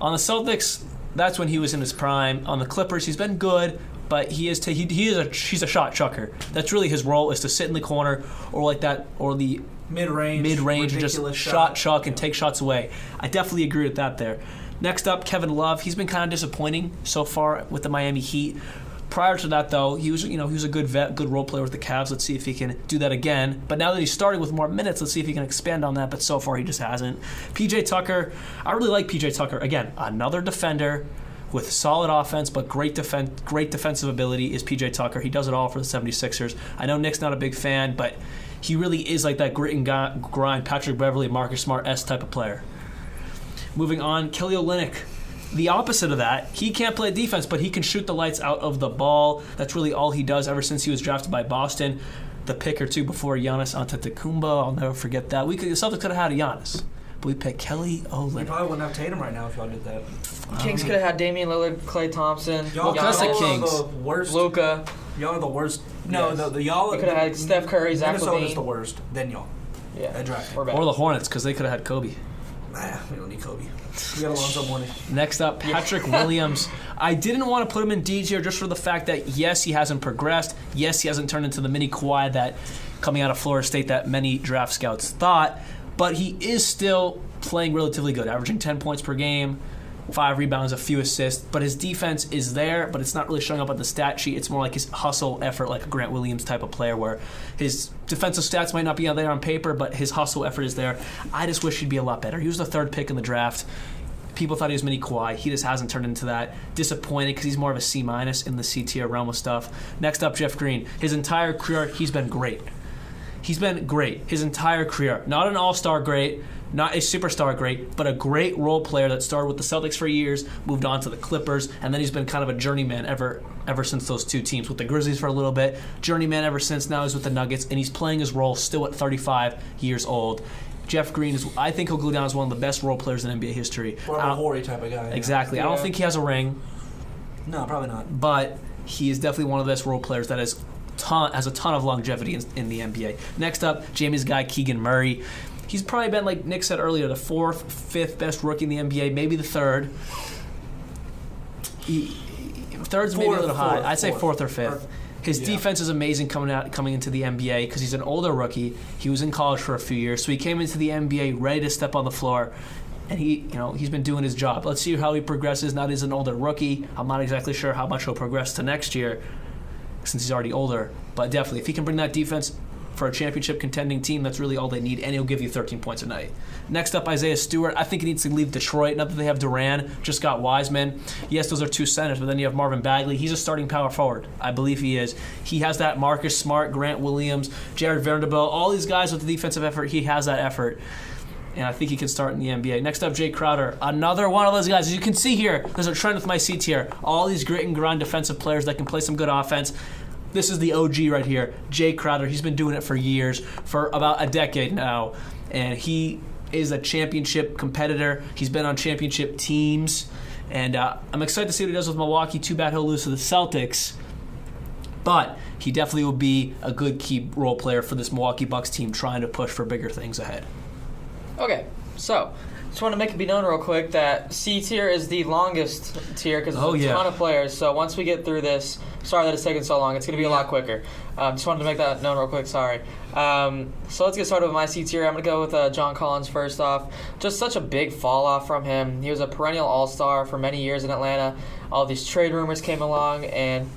On the Celtics, that's when he was in his prime. On the Clippers, he's been good. But he's a shot chucker. That's really his role, is to sit in the corner or like that, or the mid-range and just shot chuck and take shots away. I definitely agree with that there. Next up, Kevin Love. He's been kind of disappointing so far with the Miami Heat. Prior to that, though, he was a good vet, good role player with the Cavs. Let's see if he can do that again. But now that he's starting with more minutes, let's see if he can expand on that. But so far, he just hasn't. PJ Tucker. I really like PJ Tucker. Again, another defender with solid offense, but great defensive ability is PJ Tucker. He does it all for the 76ers. I know Nick's not a big fan, but he really is like that grit and grind, Patrick Beverley, Marcus Smart-esque type of player. Moving on, Kelly Olynyk. The opposite of that, he can't play defense, but he can shoot the lights out of the ball. That's really all he does ever since he was drafted by Boston. The pick or two before Giannis Antetokounmpo, I'll never forget that. The Celtics could have had a Giannis, but we picked Kelly Olynyk. You probably wouldn't have Tatum right now if y'all did that. Kings could have had Damian Lillard, Klay Thompson. Y'all that's the Kings. Are the worst. Luka. Y'all are the worst. No, Yes. y'all. You could have had Steph Curry, Zach Minnesota's LaVine. the worst. Then y'all. Yeah. That draft. We're bad. Or the Hornets, because they could have had Kobe. Nah, we don't need Kobe. We got Alonzo Mourning. Next up, Patrick Williams. I didn't want to put him in D tier just for the fact that, yes, he hasn't progressed. Yes, he hasn't turned into the mini Kawhi that coming out of Florida State that many draft scouts thought. But he is still playing relatively good, averaging 10 points per game, 5 rebounds, a few assists. But his defense is there, but it's not really showing up on the stat sheet. It's more like his hustle effort, like a Grant Williams type of player, where his defensive stats might not be out there on paper, but his hustle effort is there. I just wish he'd be a lot better. He was the 3rd pick in the draft. People thought he was mini Kawhi. He just hasn't turned into that. Disappointed because he's more of a C- in the C tier realm of stuff. Next up, Jeff Green. His entire career, he's been great. He's been great his entire career. Not an all-star great, not a superstar great, but a great role player that started with the Celtics for years, moved on to the Clippers, and then he's been kind of a journeyman ever since those two teams. With the Grizzlies for a little bit, journeyman ever since. Now he's with the Nuggets, and he's playing his role still at 35 years old. Jeff Green I think he'll go down as one of the best role players in NBA history. Or a Horry type of guy. Exactly. Yeah. I don't think he has a ring. No, probably not. But he is definitely one of the best role players that has a ton of longevity in the NBA. Next up, Jamie's guy, Keegan Murray. He's probably been, like Nick said earlier, the 4th, 5th best rookie in the NBA, maybe the 3rd. Third's maybe a little high. I'd say 4th or 5th. His defense is amazing coming into the NBA because he's an older rookie. He was in college for a few years, so he came into the NBA ready to step on the floor, and he's been doing his job. Let's see how he progresses. Now that he's an older rookie, I'm not exactly sure how much he'll progress to next year since he's already older, but definitely if he can bring that defense for a championship contending team, that's really all they need, and he'll give you 13 points a night. Next up, Isaiah Stewart. I think he needs to leave Detroit. Not that they have Duran, just got Wiseman. Yes, those are 2 centers, but then you have Marvin Bagley. He's a starting power forward. I believe he is. He has that Marcus Smart, Grant Williams, Jared Vanderbilt, all these guys with the defensive effort. He has that effort, and I think he can start in the NBA. Next up, Jay Crowder. Another one of those guys. As you can see here, there's a trend with my C tier. All these grit and grind defensive players that can play some good offense. This is the OG right here, Jay Crowder. He's been doing it for years, for about a decade now, and he is a championship competitor. He's been on championship teams, and I'm excited to see what he does with Milwaukee. Too bad he'll lose to the Celtics, But he definitely will be a good key role player for this Milwaukee Bucks team trying to push for bigger things ahead. Okay, so just want to make it be known real quick that C tier is the longest tier because there's a ton of players. So once we get through this, sorry that it's taking so long. It's going to be a lot quicker. Just wanted to make that known real quick. Sorry. So let's get started with my C tier. I'm going to go with John Collins first off. Just such a big fall off from him. He was a perennial all-star for many years in Atlanta. All these trade rumors came along, and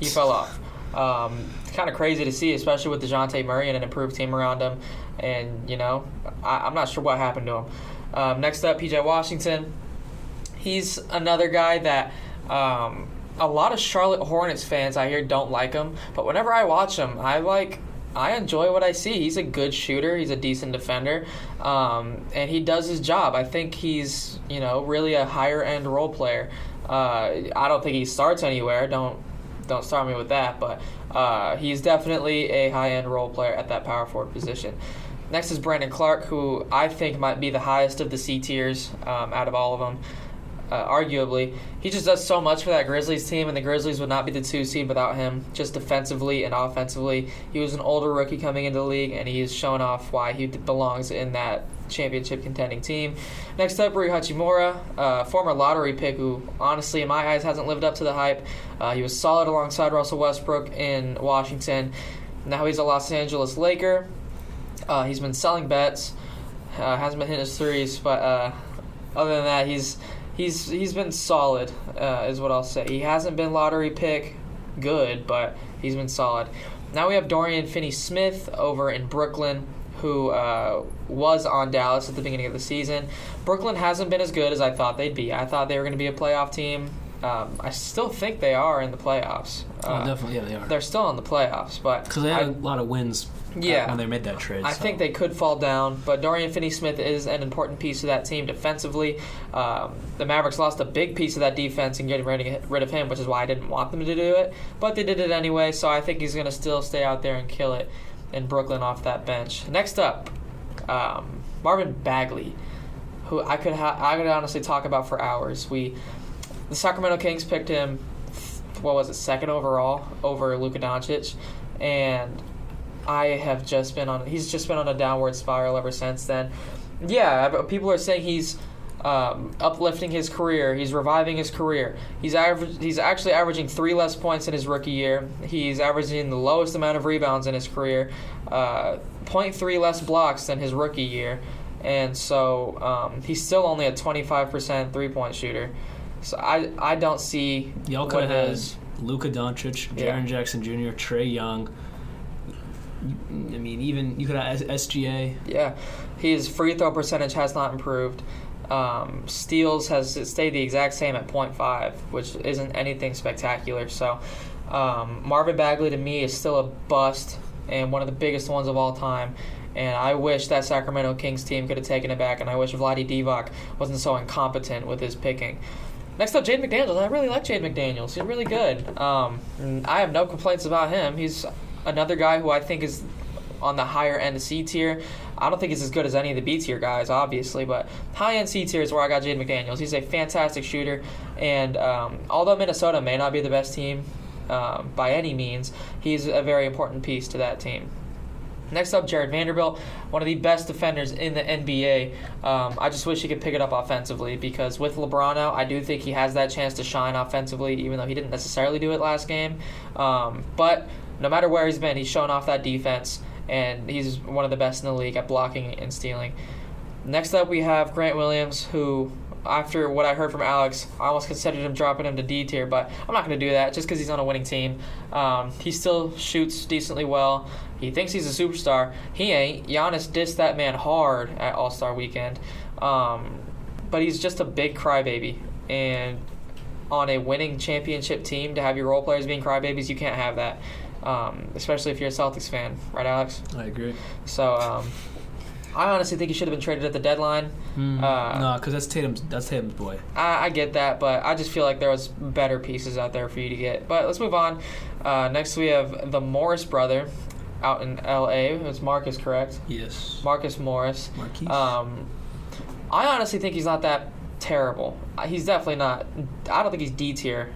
he fell off. Kind of crazy to see, especially with DeJounte Murray and an improved team around him. And, I'm not sure what happened to him. Next up, PJ Washington. He's another guy that a lot of Charlotte Hornets fans I hear don't like him. But whenever I watch him, I enjoy what I see. He's a good shooter. He's a decent defender. And he does his job. I think he's, really a higher-end role player. I don't think he starts anywhere. Don't start me with that. But he's definitely a high-end role player at that power forward position. Next is Brandon Clark, who I think might be the highest of the C tiers out of all of them, arguably. He just does so much for that Grizzlies team, and the Grizzlies would not be the 2 seed without him, just defensively and offensively. He was an older rookie coming into the league, and he has shown off why he belongs in that championship contending team. Next up, Rui Hachimura, former lottery pick who, honestly, in my eyes, hasn't lived up to the hype. He was solid alongside Russell Westbrook in Washington. Now he's a Los Angeles Laker. He's been selling bets, hasn't been hitting his threes, but other than that, he's been solid, is what I'll say. He hasn't been lottery pick good, but he's been solid. Now we have Dorian Finney-Smith over in Brooklyn, who was on Dallas at the beginning of the season. Brooklyn hasn't been as good as I thought they'd be. I thought they were going to be a playoff team. I still think they are in the playoffs. Definitely, yeah, they are. They're still in the playoffs, but because they had a lot of wins when they made that trade. I think they could fall down, but Dorian Finney-Smith is an important piece of that team defensively. The Mavericks lost a big piece of that defense in getting rid of him, which is why I didn't want them to do it, but they did it anyway, so I think he's going to still stay out there and kill it in Brooklyn off that bench. Next up, Marvin Bagley, who I could honestly talk about for hours. The Sacramento Kings picked him, second overall over Luka Doncic, and he's just been on a downward spiral ever since then. Yeah, people are saying he's uplifting his career. He's reviving his career. He's actually averaging 3 less points in his rookie year. He's averaging the lowest amount of rebounds in his career, 0.3 less blocks than his rookie year, and so he's still only a 25% three-point shooter. So I don't see y'all could have had Luka Doncic, Jaren Jackson Jr., Trae Young. I mean, even you could have SGA. Yeah, his free throw percentage has not improved. Steals has stayed the exact same at 0.5, which isn't anything spectacular. So Marvin Bagley to me is still a bust and one of the biggest ones of all time. And I wish that Sacramento Kings team could have taken it back, and I wish Vlade Divac wasn't so incompetent with his picking. Next up, Jaden McDaniels. I really like Jaden McDaniels. He's really good. I have no complaints about him. He's another guy who I think is on the higher end of C tier. I don't think he's as good as any of the B tier guys, obviously, but high-end C tier is where I got Jaden McDaniels. He's a fantastic shooter, and although Minnesota may not be the best team by any means, he's a very important piece to that team. Next up, Jared Vanderbilt, one of the best defenders in the NBA. I just wish he could pick it up offensively because with LeBron out, I do think he has that chance to shine offensively, even though he didn't necessarily do it last game. But no matter where he's been, he's shown off that defense, and he's one of the best in the league at blocking and stealing. Next up, we have Grant Williams, who, after what I heard from Alex, I almost considered him dropping him to D tier, but I'm not going to do that just because he's on a winning team. He still shoots decently well. He thinks he's a superstar. He ain't. Giannis dissed that man hard at All-Star Weekend. But he's just a big crybaby. And on a winning championship team, to have your role players being crybabies, you can't have that. Especially if you're a Celtics fan. Right, Alex? I agree. So, I honestly think he should have been traded at the deadline. No, because that's Tatum's boy. I get that, but I just feel like there was better pieces out there for you to get. But let's move on. Next we have the Morris brother out in L.A. It's Marcus, correct? Yes. Marcus Morris. Marquise. I honestly think he's not that terrible. He's definitely not. I don't think he's D tier.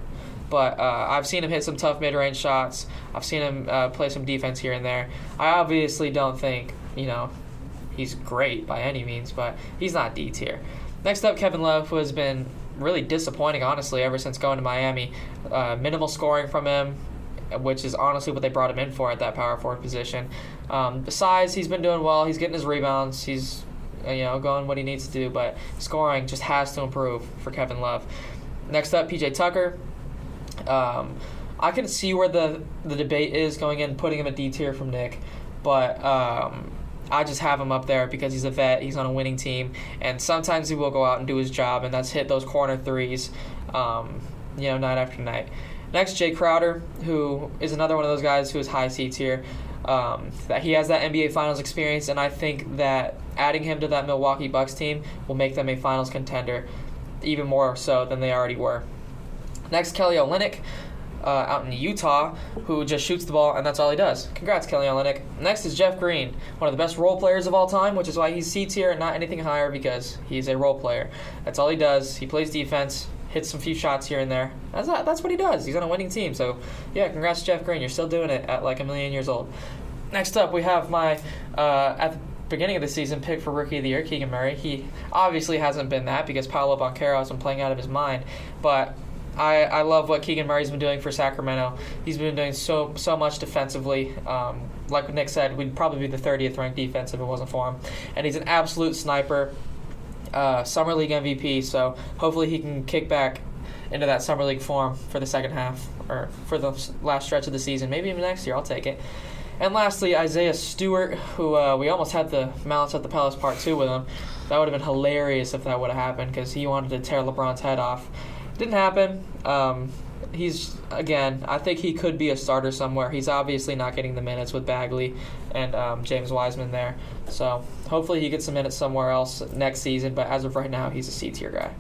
but I've seen him hit some tough mid-range shots. I've seen him play some defense here and there. I obviously don't think, he's great by any means, but he's not D tier. Next up, Kevin Love, who has been really disappointing, honestly, ever since going to Miami. Minimal scoring from him, which is honestly what they brought him in for at that power forward position. Besides, he's been doing well. He's getting his rebounds. He's going what he needs to do, but scoring just has to improve for Kevin Love. Next up, PJ Tucker. I can see where the debate is going in, putting him at D tier from Nick, but I just have him up there because he's a vet, he's on a winning team, and sometimes he will go out and do his job, and that's hit those corner threes, night after night. Next, Jay Crowder, who is another one of those guys who is high C tier. That he has that NBA Finals experience, and I think that adding him to that Milwaukee Bucks team will make them a Finals contender, even more so than they already were. Next, Kelly Olynyk, out in Utah, who just shoots the ball, and that's all he does. Congrats, Kelly Olynyk. Next is Jeff Green, one of the best role players of all time, which is why he's C tier and not anything higher, because he's a role player. That's all he does. He plays defense, hits some few shots here and there. That's what he does. He's on a winning team. So, yeah, congrats, Jeff Green. You're still doing it at like 1,000,000 years old. Next up, we have my, at the beginning of the season, pick for Rookie of the Year, Keegan Murray. He obviously hasn't been that because Paolo Banchero has been playing out of his mind. But I love what Keegan Murray's been doing for Sacramento. He's been doing so much defensively. Like Nick said, we'd probably be the 30th ranked defense if it wasn't for him. And he's an absolute sniper. Summer League MVP, so hopefully he can kick back into that Summer League form for the second half, or for the last stretch of the season. Maybe even next year, I'll take it. And lastly, Isaiah Stewart, who we almost had the Malice at the Palace Part 2 with him. That would have been hilarious if that would have happened, because he wanted to tear LeBron's head off. Didn't happen. I think he could be a starter somewhere. He's obviously not getting the minutes with Bagley and James Wiseman there. So hopefully he gets some minutes somewhere else next season, but as of right now, he's a C-tier guy.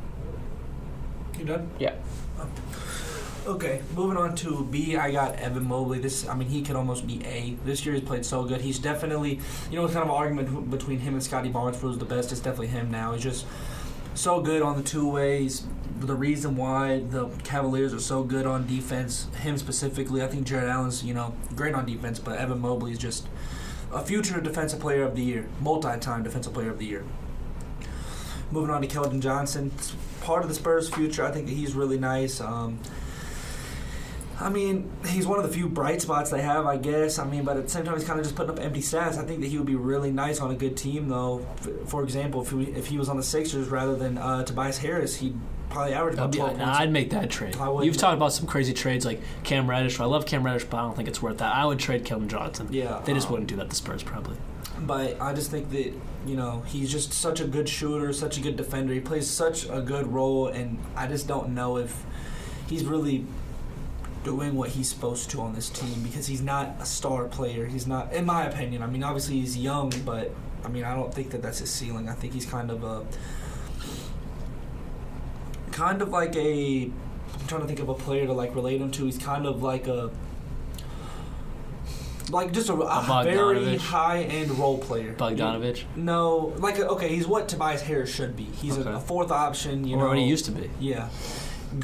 You done? Yeah. Okay, moving on to B, I got Evan Mobley. He could almost be A. This year he's played so good. He's definitely, it's kind of an argument between him and Scotty Barnes for who's the best. It's definitely him now. He's just so good on the two ways. The reason why the Cavaliers are so good on defense, him specifically, I think Jared Allen's, great on defense, but Evan Mobley is just a future defensive player of the year, multi-time defensive player of the year. Moving on to Keldon Johnson, it's part of the Spurs' future. I think that he's really nice. He's one of the few bright spots they have, I guess. But at the same time, he's kind of just putting up empty stats. I think that he would be really nice on a good team, though. For example, if he was on the Sixers rather than Tobias Harris, he'd probably average about 12 points. I'd make that trade. You've talked about some crazy trades like Cam Reddish. I love Cam Reddish, but I don't think it's worth that. I would trade Keldon Johnson. Yeah, they just wouldn't do that, the Spurs, probably. But I just think that, he's just such a good shooter, such a good defender. He plays such a good role, and I just don't know if he's really doing what he's supposed to on this team, because he's not a star player. He's not, in my opinion. Obviously he's young, but I don't think that that's his ceiling. I think he's kind of like a, I'm trying to think of a player to relate him to. He's kind of like just a very high-end role player. Bogdanovich? No, he's what Tobias Harris should be. He's a fourth option, Or what he used to be. Yeah.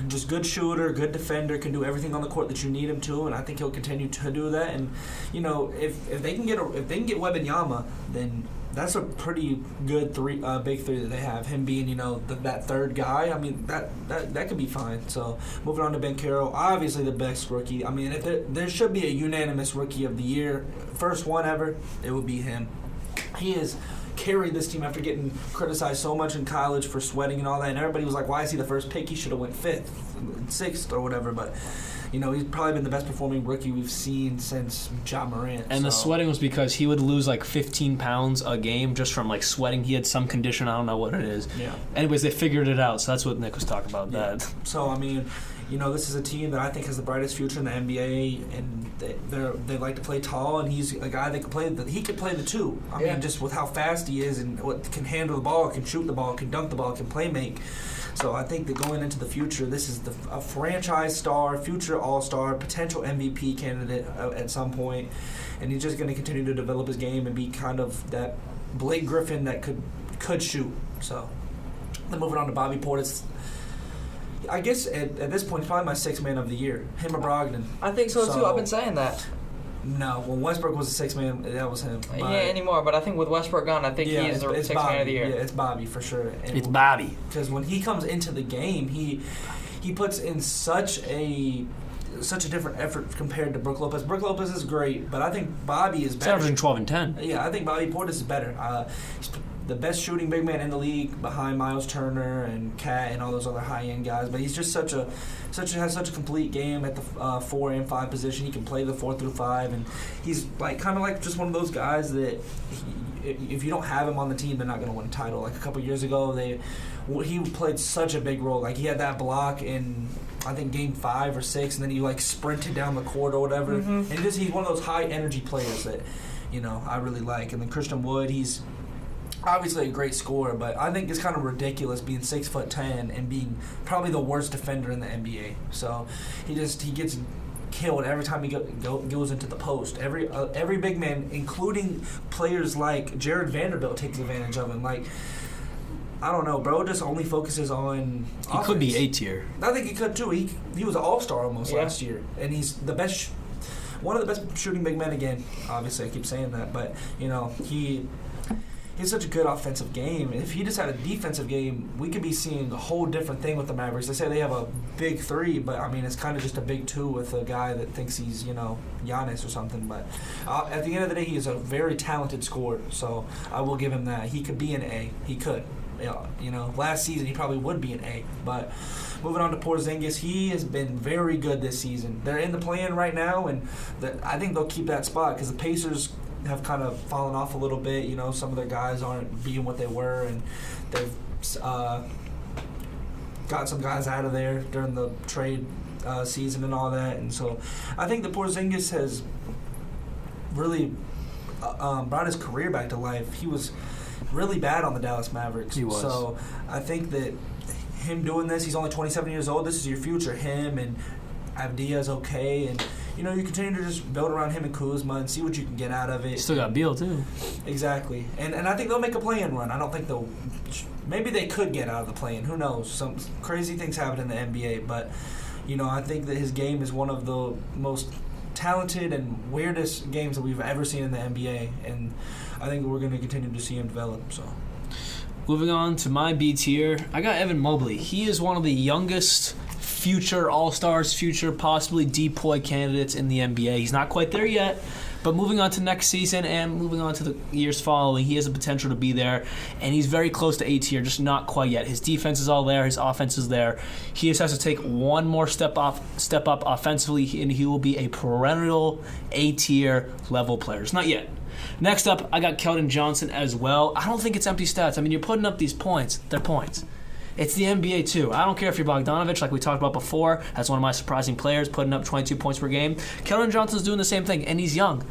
Just good shooter, good defender, can do everything on the court that you need him to, and I think he'll continue to do that. And if they can get Wembanyama, then that's a pretty good big three that they have. Him being that third guy, that could be fine. So moving on to Banchero, obviously the best rookie. If there should be a unanimous rookie of the year, first one ever, it would be him. He is carried this team after getting criticized so much in college for sweating and all that, and everybody was like, why is he the first pick? He should have went 5th, 6th, or whatever. But he's probably been the best performing rookie we've seen since Ja Morant. And the sweating was because he would lose 15 pounds a game just from sweating. He had some condition, I don't know what it is. Yeah. Anyways, they figured it out, so that's what Nick was talking about. Yeah. That. So this is a team that I think has the brightest future in the NBA, and they like to play tall, and he's a guy that can play. He could play the two. Just with how fast he is and what can handle the ball, can shoot the ball, can dunk the ball, can play make. So I think that going into the future, this is a franchise star, future all-star, potential MVP candidate at some point, and he's just going to continue to develop his game and be kind of that Blake Griffin that could shoot. So then moving on to Bobby Portis. I guess at this point, he's probably my sixth man of the year. Him or Brogdon. I think so too. I've been saying that. No, when Westbrook was the sixth man, that was him. Yeah, anymore. But I think with Westbrook gone, I think he is the sixth man of the year. Yeah, it's Bobby for sure. And it's Bobby. Because when he comes into the game, he puts in such a different effort compared to Brook Lopez. Brook Lopez is great, but I think Bobby is better. He's averaging 12 and 10. Yeah, I think Bobby Portis is better. He's the best shooting big man in the league behind Miles Turner and Cat and all those other high-end guys. But he's just has such a complete game at the 4 and 5 position. He can play the 4 through 5, and he's kind of just one of those guys that if you don't have him on the team, they're not going to win a title. Like a couple years ago, he played such a big role. Like he had that block in, I think, game 5 or 6, and then he sprinted down the court or whatever. Mm-hmm. And he's one of those high energy players that I really like. And then Christian Wood, he's obviously a great scorer, but I think it's kind of ridiculous being 6'10" and being probably the worst defender in the NBA. So he gets killed every time he goes into the post. Every big man, including players like Jared Vanderbilt, takes advantage of him. Like, I don't know, bro. Just only focuses on offense. He could be A tier. I think he could too. He was an all-star almost last year, and he's the best. One of the best shooting big men again. Obviously, I keep saying that, but he has such a good offensive game. If he just had a defensive game, we could be seeing a whole different thing with the Mavericks. They say they have a big 3, but I mean it's kind of just a big 2 with a guy that thinks he's Giannis or something. But at the end of the day, he is a very talented scorer. So I will give him that. He could be an A. He could. Last season he probably would be an A. But moving on to Porzingis, he has been very good this season. They're in the play-in right now, and I think they'll keep that spot because the Pacers have kind of fallen off a little bit. Some of their guys aren't being what they were, and they've got some guys out of there during the trade season and all that. And so I think the Porzingis has really brought his career back to life. He was really bad on the Dallas Mavericks. He was. So I think that him doing this, he's only 27 years old. This is your future. Him and Avdia's okay, and you continue to just build around him and Kuzma and see what you can get out of it. Still got Beal too. Exactly, and I think they'll make a play-in run. I don't think they'll. Maybe they could get out of the play-in. Who knows? Some crazy things happen in the NBA, but I think that his game is one of the most talented and weirdest games that we've ever seen in the NBA, and I think we're going to continue to see him develop. So. Moving on to my B tier, I got Evan Mobley. He is one of the youngest future All-Stars, future possibly DPOY candidates in the NBA. He's not quite there yet, but moving on to next season and moving on to the years following, he has the potential to be there, and he's very close to A tier, just not quite yet. His defense is all there, his offense is there. He just has to take one more step up offensively, and he will be a perennial A tier level player. It's not yet. Next up, I got Keldon Johnson as well. I don't think it's empty stats. I mean, you're putting up these points. They're points. It's the NBA, too. I don't care if you're Bogdanovich, like we talked about before. That's one of my surprising players, putting up 22 points per game. Keldon Johnson's doing the same thing, and he's young.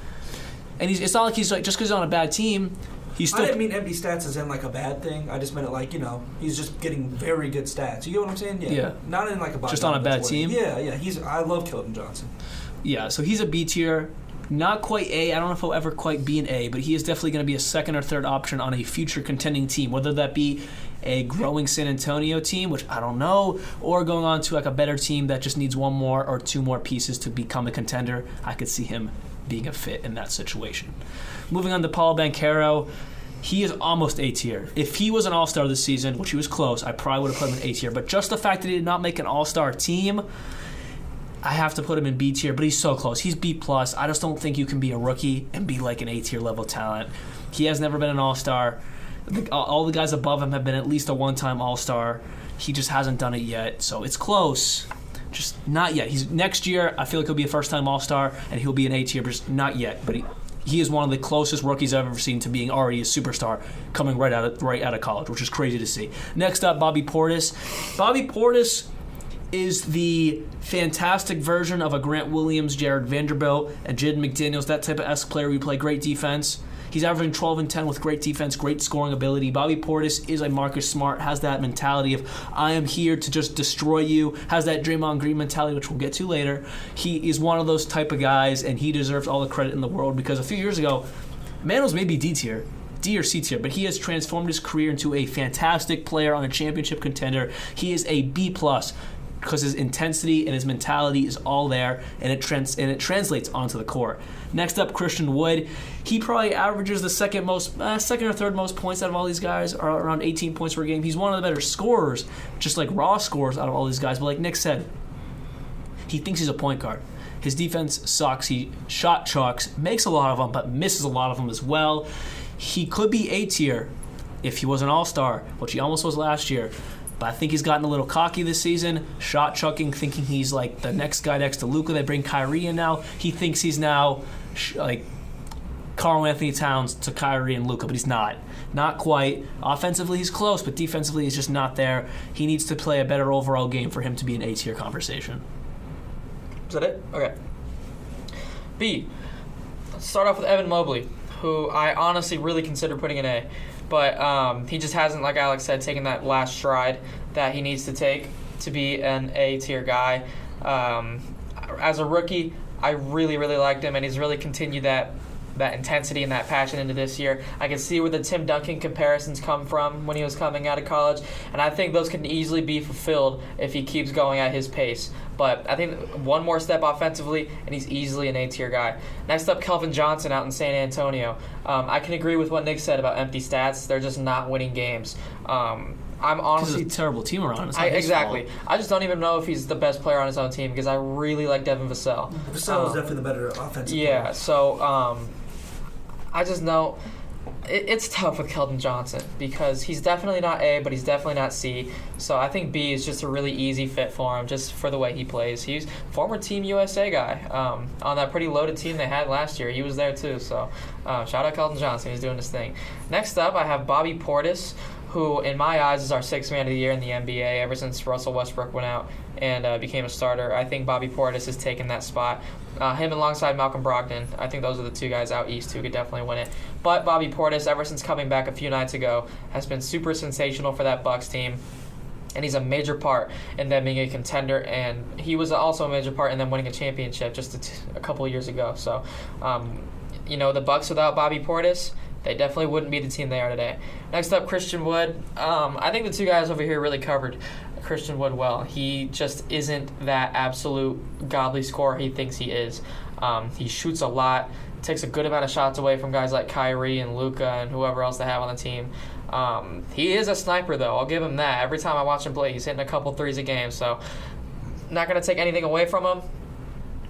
And it's not like he's just because he's on a bad team, he's still... I didn't mean empty stats as in, a bad thing. I just meant it he's just getting very good stats. You get what I'm saying? Yeah. Not in, a Bogdanovich just on a bad way. team? Yeah. I love Keldon Johnson. Yeah, so he's a B tier. Not quite A. I don't know if he'll ever quite be an A, but he is definitely going to be a second or third option on a future contending team, whether that be a growing San Antonio team, which I don't know, or going on to a better team that just needs one more or two more pieces to become a contender. I could see him being a fit in that situation. Moving on to Paolo Banchero, he is almost A tier. If he was an All-Star this season, which he was close, I probably would have put him in A tier, but just the fact that he did not make an All-Star team, I have to put him in B tier, but he's so close. He's B+. I just don't think you can be a rookie and be like an A tier level talent. He has never been an All-Star. All the guys above him have been at least a one-time All-Star. He just hasn't done it yet, so it's close. Just not yet. Next year, I feel like he'll be a first-time All-Star, and he'll be an A tier, but just not yet. But he is one of the closest rookies I've ever seen to being already a superstar coming right out of college, which is crazy to see. Next up, Bobby Portis. Bobby Portis is the fantastic version of a Grant Williams, Jared Vanderbilt, and Jaden McDaniels, that type of esque player who play great defense. He's averaging 12 and 10 with great defense, great scoring ability. Bobby Portis is a Marcus Smart, has that mentality of, I am here to just destroy you, has that Draymond Green mentality, which we'll get to later. He is one of those type of guys, and he deserves all the credit in the world because a few years ago, man was maybe D tier. D or C tier, but he has transformed his career into a fantastic player on a championship contender. He is a B+. because his intensity and his mentality is all there, and it translates onto the court. Next up, Christian Wood. He probably averages the second or third most points out of all these guys, or around 18 points per game. He's one of the better scorers, just like raw scorers out of all these guys. But like Nick said, he thinks he's a point guard. His defense sucks. He shot chucks, makes a lot of them, but misses a lot of them as well. He could be A tier if he was an all-star, which he almost was last year. But I think he's gotten a little cocky this season, shot chucking, thinking he's like the next guy next to Luka. They bring Kyrie in now. He thinks he's now like Karl Anthony Towns to Kyrie and Luka, but he's not. Not quite. Offensively, he's close, but defensively, he's just not there. He needs to play a better overall game for him to be an A-tier conversation. Is that it? Okay. B. Let's start off with Evan Mobley, who I honestly really consider putting an A. But he just hasn't, like Alex said, taken that last stride that he needs to take to be an A-tier guy. As a rookie, I really, really liked him, and he's really continued that intensity and that passion into this year. I can see where the Tim Duncan comparisons come from when he was coming out of college, and I think those can easily be fulfilled if he keeps going at his pace. But I think one more step offensively, and he's easily an A-tier guy. Next up, Kelvin Johnson out in San Antonio. I can agree with what Nick said about empty stats. They're just not winning games. I'm honestly a terrible team around. Exactly. Fault. I just don't even know if he's the best player on his own team because I really like Devin Vassell. Vassell is definitely the better offensive player. Yeah, so I just know it's tough with Keldon Johnson because he's definitely not A, but he's definitely not C. So I think B is just a really easy fit for him just for the way he plays. He's a former Team USA guy on that pretty loaded team they had last year. He was there too. So shout out Keldon Johnson. He's doing his thing. Next up, I have Bobby Portis, who in my eyes is our sixth man of the year in the NBA ever since Russell Westbrook went out and became a starter. I think Bobby Portis has taken that spot. Him alongside Malcolm Brogdon, I think those are the two guys out east who could definitely win it. But Bobby Portis, ever since coming back a few nights ago, has been super sensational for that Bucks team. And he's a major part in them being a contender, and he was also a major part in them winning a championship just a couple of years ago. So, the Bucks without Bobby Portis, they definitely wouldn't be the team they are today. Next up, Christian Wood. I think the two guys over here really covered Christian Wood well. He just isn't that absolute godly scorer he thinks he is. He shoots a lot, takes a good amount of shots away from guys like Kyrie and Luka and whoever else they have on the team. He is a sniper, though. I'll give him that. Every time I watch him play, he's hitting a couple threes a game. So not going to take anything away from him.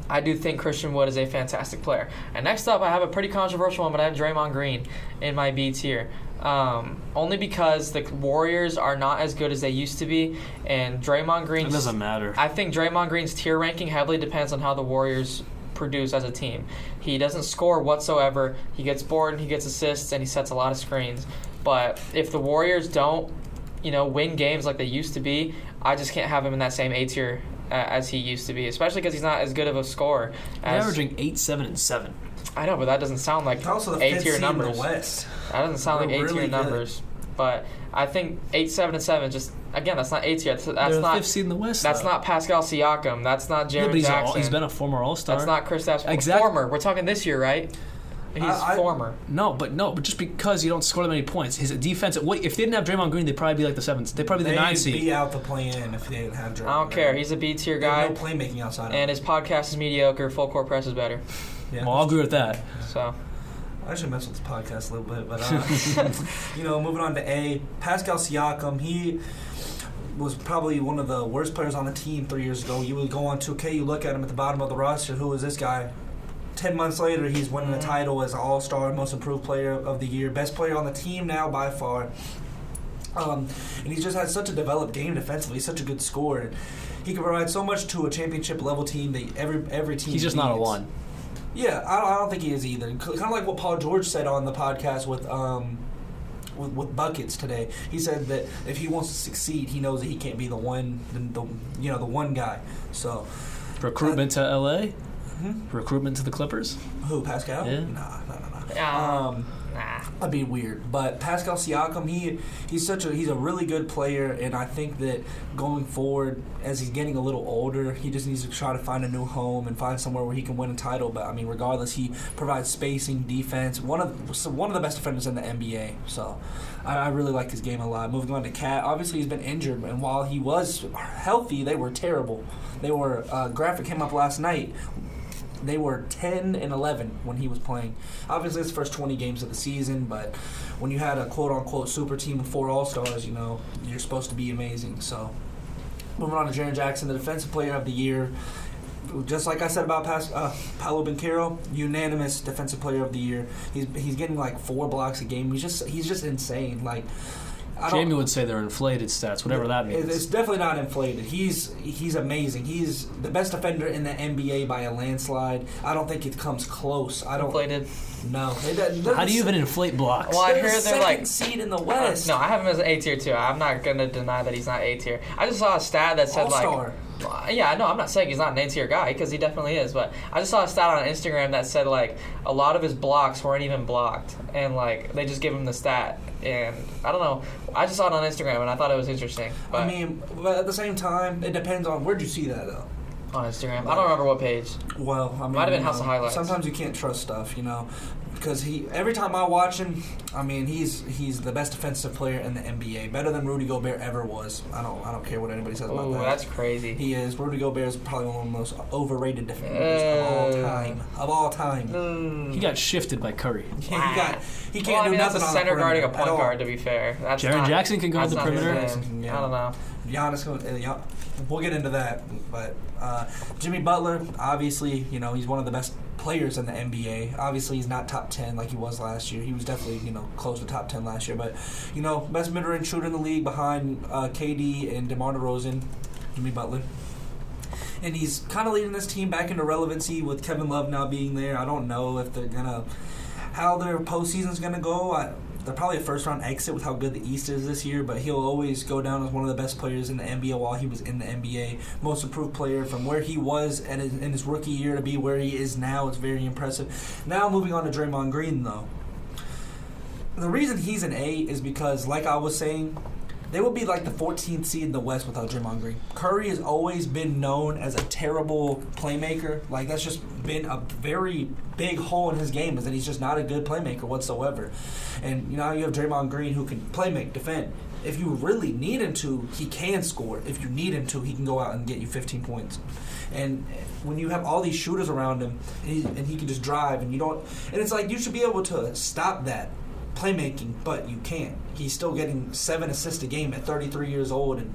I do think Christian Wood is a fantastic player. And next up, I have a pretty controversial one, but I have Draymond Green in my B tier. Only because the Warriors are not as good as they used to be, and Draymond Green... It doesn't matter. I think Draymond Green's tier ranking heavily depends on how the Warriors produce as a team. He doesn't score whatsoever. He gets bored and he gets assists and he sets a lot of screens. But if the Warriors don't, win games like they used to be, I just can't have him in that same A tier as he used to be, especially because he's not as good of a scorer. He's averaging 8, 7, and 7. I know, but that doesn't sound like A-tier numbers. The West. That doesn't sound like A-tier really numbers. But I think 8, 7, and 7 just, again, that's not A-tier. That's They're not the 5th seed in the West. That's not Pascal Siakam. That's not Jaren Jackson. He's been a former All-Star. That's not Kristaps. Exactly. Former. We're talking this year, right? He's former. No, but just because you don't score that many points, his defense. If they didn't have Draymond Green, they'd probably be like the 7th. They'd probably be the 9th seed. They'd be out the play-in if they didn't have Draymond. I don't care. He's a B-tier guy. No playmaking outside. And his podcast is mediocre. Full court press is better. Yeah, well, I'll agree with that. So. I should mess with this podcast a little bit, but moving on to A, Pascal Siakam. He was probably one of the worst players on the team 3 years ago. You would go on 2K, you look at him at the bottom of the roster. Who is this guy? 10 months later, he's winning a title as an All-Star, Most Improved Player of the Year, best player on the team now by far. And he's just had such a developed game defensively. He's such a good scorer. He can provide so much to a championship level team that every team. He's just needs. not a 1. Yeah, I don't think he is either. Kind of like what Paul George said on the podcast with buckets today. He said that if he wants to succeed, he knows that he can't be the one guy. So recruitment to LA. Recruitment to the Clippers? Who, Pascal? Yeah. Nah. Nah. That'd be weird. But Pascal Siakam, he's a really good player, and I think that going forward, as he's getting a little older, he just needs to try to find a new home and find somewhere where he can win a title. But I mean, regardless, he provides spacing, defense. One of the best defenders in the NBA. So I really like his game a lot. Moving on to Cat, obviously he's been injured, and while he was healthy, they were terrible. They were graphic came up last night. They were 10-11 when he was playing. Obviously, it's the first 20 games of the season, but when you had a quote-unquote super team with 4 All-Stars, you're supposed to be amazing. So, moving on to Jaren Jackson, the Defensive Player of the Year. Just like I said about Paolo Banchero, unanimous Defensive Player of the Year. He's getting like 4 blocks a game. He's just insane. Like, Jamie would say they're inflated stats, whatever that means. It's definitely not inflated. He's amazing. He's the best defender in the NBA by a landslide. I don't think it comes close. Inflated? No. How do you even inflate blocks? Well, I they're hear the they're second seed in the West. No, I have him as an A tier too. I'm not gonna deny that he's not A tier. I just saw a stat that said All-star. Yeah, no, I'm not saying he's not an A-tier guy, because he definitely is, but I just saw a stat on Instagram that said, like, a lot of his blocks weren't even blocked, and, like, they just give him the stat, and I don't know. I just saw it on Instagram, and I thought it was interesting. But I mean, but at the same time, it depends on, where'd you see that, though? On Instagram. I don't remember what page. Well, I mean, Might have been House of Highlights. Sometimes you can't trust stuff, because every time I watch him, I mean, he's the best defensive player in the NBA, better than Rudy Gobert ever was. I don't care what anybody says about that. That's crazy. He is. Rudy Gobert is probably one of the most overrated defenders of all time. He got shifted by Curry. Yeah, he can't do nothing that's a on center the guarding a perimeter point at all. guard, to be fair. Jaren Jackson can guard the that's not his perimeter. game. Yeah. I don't know. Giannis, we'll get into that. But Jimmy Butler, obviously, he's one of the best players in the NBA. Obviously, he's not top 10 like he was last year. He was definitely, close to top 10 last year. But, best mid-range shooter in the league behind KD and DeMar DeRozan, Jimmy Butler. And he's kind of leading this team back into relevancy with Kevin Love now being there. I don't know if they're how their postseason's going to go. They're probably a first-round exit with how good the East is this year, but he'll always go down as one of the best players in the NBA while he was in the NBA. Most improved player from where he was in his rookie year to be where he is now. It's very impressive. Now moving on to Draymond Green, though. The reason he's an A is because, like I was saying, they would be like the 14th seed in the West without Draymond Green. Curry has always been known as a terrible playmaker. Like, that's just been a very big hole in his game, is that he's just not a good playmaker whatsoever. And now you have Draymond Green, who can play make, defend. If you really need him to, he can score. If you need him to, he can go out and get you 15 points. And when you have all these shooters around him, and he can just drive, and it's like you should be able to stop that playmaking, but you can't. He's still getting 7 assists a game at 33 years old and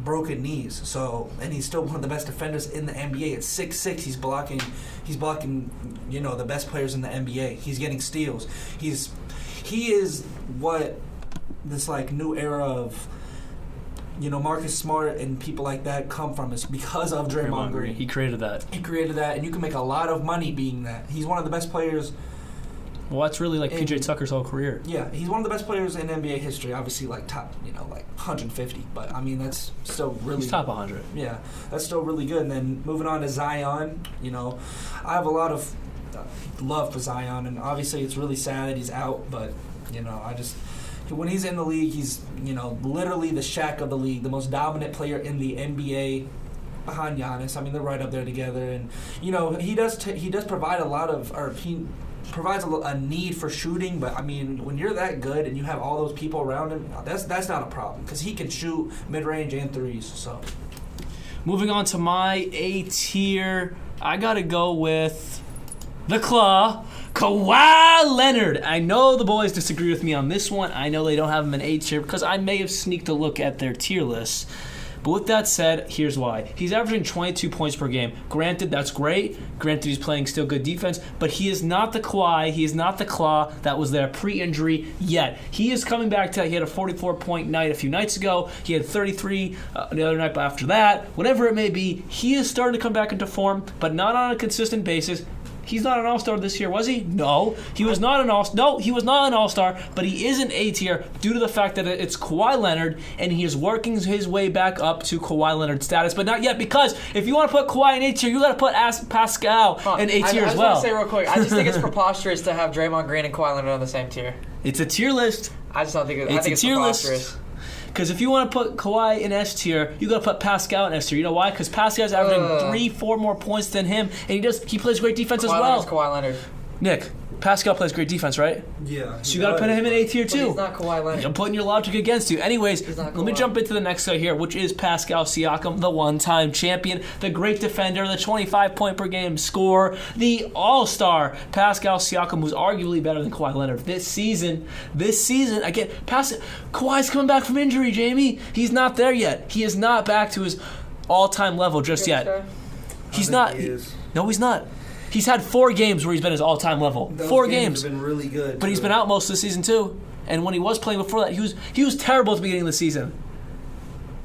broken knees. So, and he's still one of the best defenders in the NBA. At 6'6", he's blocking, the best players in the NBA. He's getting steals. He is what this new era of Marcus Smart and people like that come from, is because of Draymond Green. He created that. And you can make a lot of money being that. He's one of the best players. Well, that's really like PJ Tucker's whole career. Yeah, he's one of the best players in NBA history. Obviously, top, 150. But I mean, that's still really. He's top 100. Yeah, that's still really good. And then moving on to Zion, I have a lot of love for Zion, and obviously it's really sad that he's out. But when he's in the league, he's literally the Shaq of the league, the most dominant player in the NBA. Behind Giannis, I mean, they're right up there together, and he does provide a lot of, or he provides a need for shooting, but I mean, when you're that good and you have all those people around him, that's not a problem, because he can shoot mid-range and threes. So, moving on to my A tier, I gotta go with the Claw, Kawhi Leonard. I know the boys disagree with me on this one. I know they don't have him in A tier because I may have sneaked a look at their tier list. But with that said, here's why. He's averaging 22 points per game. Granted, that's great. Granted, he's playing still good defense. But he is not the Kawhi. He is not the Claw that was there pre-injury yet. He is coming back to, he had a 44-point night a few nights ago. He had 33 the other night after that. Whatever it may be, he is starting to come back into form, but not on a consistent basis. He's not an All-Star this year, was he? No, he was not an All-Star. No, he was not an All-Star, but he is an A tier due to the fact that it's Kawhi Leonard, and he is working his way back up to Kawhi Leonard status, but not yet, because if you want to put Kawhi in A tier, you got to put Pascal in A tier as well. I just want to say real quick, I just think it's preposterous to have Draymond Green and Kawhi Leonard on the same tier. It's a tier list. I just don't think it's a tier preposterous. list. Because if you want to put Kawhi in S tier, you got to put Pascal in S tier. You know why? Because Pascal's averaging 3-4 more points than him, and he plays great defense as well. Kawhi Leonard. Nick, Pascal plays great defense, right? Yeah. So you got to put him in A tier too. But he's not Kawhi Leonard. I'm putting your logic against you. Anyways, let me jump into the next guy here, which is Pascal Siakam, the one-time champion, the great defender, the 25-point-per-game scorer, the all-star. Pascal Siakam, who's arguably better than Kawhi Leonard this season. Again, Kawhi's coming back from injury, Jamie. He's not there yet. He is not back to his all-time level just yet. He's not. No, he's not. He's had 4 games where he's been his all-time level. Those 4 games have been really good. But he's been out most of the season too. And when he was playing before that, he was terrible at the beginning of the season.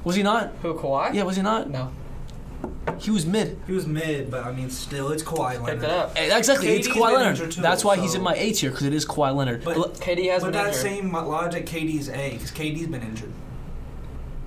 Was he not? Who, Kawhi? Yeah, was he not? No. He was mid. He was mid, but I mean, still, it's Kawhi Leonard. Picked it up. Exactly, it's KD's Kawhi been Leonard. injured too, That's why he's in my A tier, because it is Kawhi Leonard. But KD has been that injured. same logic, KD's A, because KD's been injured.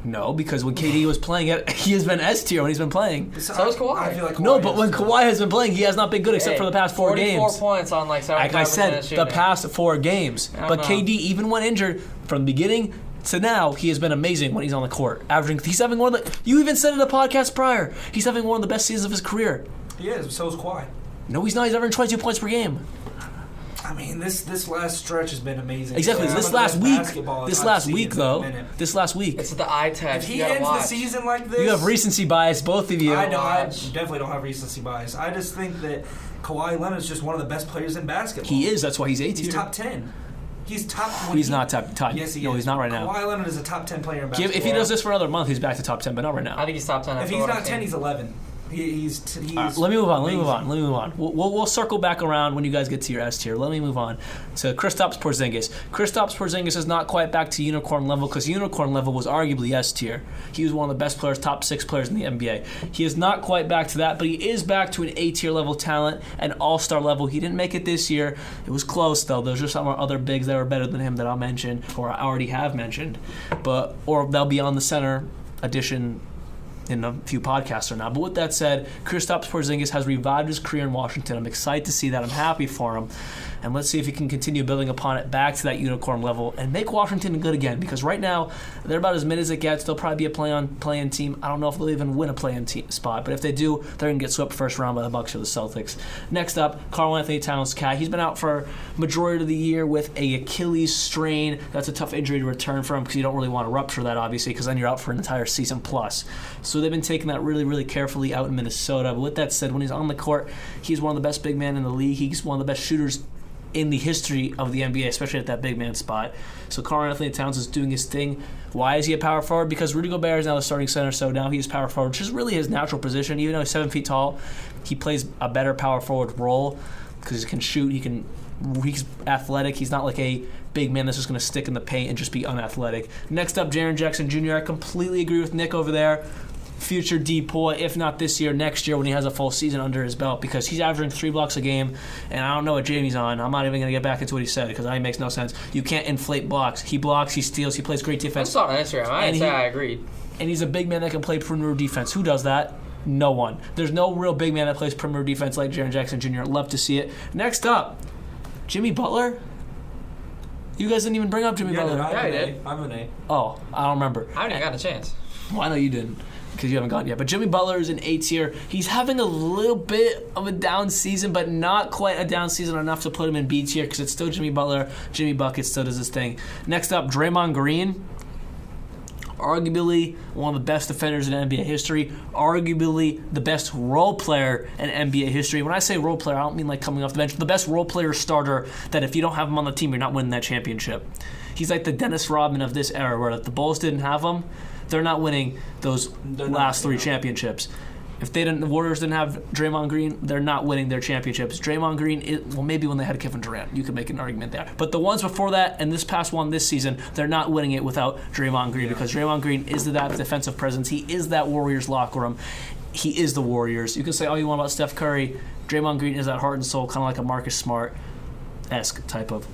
No, because when KD was playing it, he has been S tier when he's been playing. So is Kawhi. I feel like Kawhi No, but when Kawhi has been playing, he has not been good except for the past 4 games. 44 points on like 75% Like I said, shooting. the past 4 games. But know. KD, even when injured, from the beginning to now, he has been amazing when he's on the court. He's having one of the. You even said in the podcast prior, he's having one of the best seasons of his career. He is, so is Kawhi. No, he's not. He's averaging 22 points per game. I mean, this last stretch has been amazing. Exactly. Yeah, this last week, this last week. It's the eye test. If he ends the season like this, You have recency bias, both of you. I definitely don't have recency bias. I just think that Kawhi Leonard is just one of the best players in basketball. He is. That's why he's 8 He's top 10. He's top. He's not top. Yes, he no, is. He's not right now. Kawhi Leonard is a top 10 player in basketball. If he does this for another month, he's back to top 10, but not right now. I think he's top 10. If he's not 10, he's 11. He's let me move on. We'll circle back around when you guys get to your S tier. Let me move on to Kristaps Porzingis. Kristaps Porzingis is not quite back to unicorn level, because unicorn level was arguably S tier. He was one of the best players, top 6 players in the NBA. He is not quite back to that, but he is back to an A tier level talent, an all-star level. He didn't make it this year. It was close though. There's just some other bigs that are better than him that I'll mention, or I already have mentioned, or they'll be on the center edition in a few podcasts or not. But with that said, Kristaps Porzingis has revived his career in Washington. I'm excited to see that. I'm happy for him. And let's see if he can continue building upon it back to that unicorn level and make Washington good again. Because right now, they're about as mid as it gets. They'll probably be a play-in team. I don't know if they'll even win a play-in spot. But if they do, they're going to get swept first round by the Bucks or the Celtics. Next up, Karl-Anthony Towns cat. He's been out for majority of the year with a Achilles strain. That's a tough injury to return from, because you don't really want to rupture that, obviously, because then you're out for an entire season plus. So they've been taking that really, really carefully out in Minnesota. But with that said, when he's on the court, he's one of the best big men in the league. He's one of the best shooters in the history of the NBA, especially at that big man spot. So Karl-Anthony Towns is doing his thing. Why is he a power forward? Because Rudy Gobert is now the starting center, so now he's power forward, which is really his natural position. Even though he's 7 feet tall, he plays a better power forward role because he can shoot, he's athletic. He's not like a big man that's just going to stick in the paint and just be unathletic. Next up, Jaren Jackson Jr. I completely agree with Nick over there. Future DPOY, if not this year, next year when he has a full season under his belt, because he's averaging 3 blocks a game, and I don't know what Jamie's on. I'm not even going to get back into what he said, because that makes no sense. You can't inflate blocks. He blocks, he steals, he plays great defense. I saw it on Instagram. I didn't say I agreed. And he's a big man that can play perimeter defense. Who does that? No one. There's no real big man that plays perimeter defense like Jaren Jackson Jr. Love to see it. Next up, Jimmy Butler. You guys didn't even bring up Jimmy Butler. I did. I'm an A. Oh, I don't remember. I haven't even gotten a chance. Well, I know you didn't, because you haven't gone yet. But Jimmy Butler is an A tier. He's having a little bit of a down season, but not quite a down season enough to put him in B tier, because it's still Jimmy Butler. Jimmy Bucket still does his thing. Next up, Draymond Green. Arguably one of the best defenders in NBA history. Arguably the best role player in NBA history. When I say role player, I don't mean like coming off the bench. The best role player starter that if you don't have him on the team, you're not winning that championship. He's like the Dennis Rodman of this era, where if the Bulls didn't have him, they're not winning those last 3 championships. If the Warriors didn't have Draymond Green, they're not winning their championships. Draymond Green, maybe when they had Kevin Durant, you could make an argument there. But the ones before that and this past one this season, they're not winning it without Draymond Green, because Draymond Green is that defensive presence. He is that Warriors locker room. he is the Warriors. You can say all you want about Steph Curry. Draymond Green is at heart and soul, kind of like a Marcus Smart-esque type of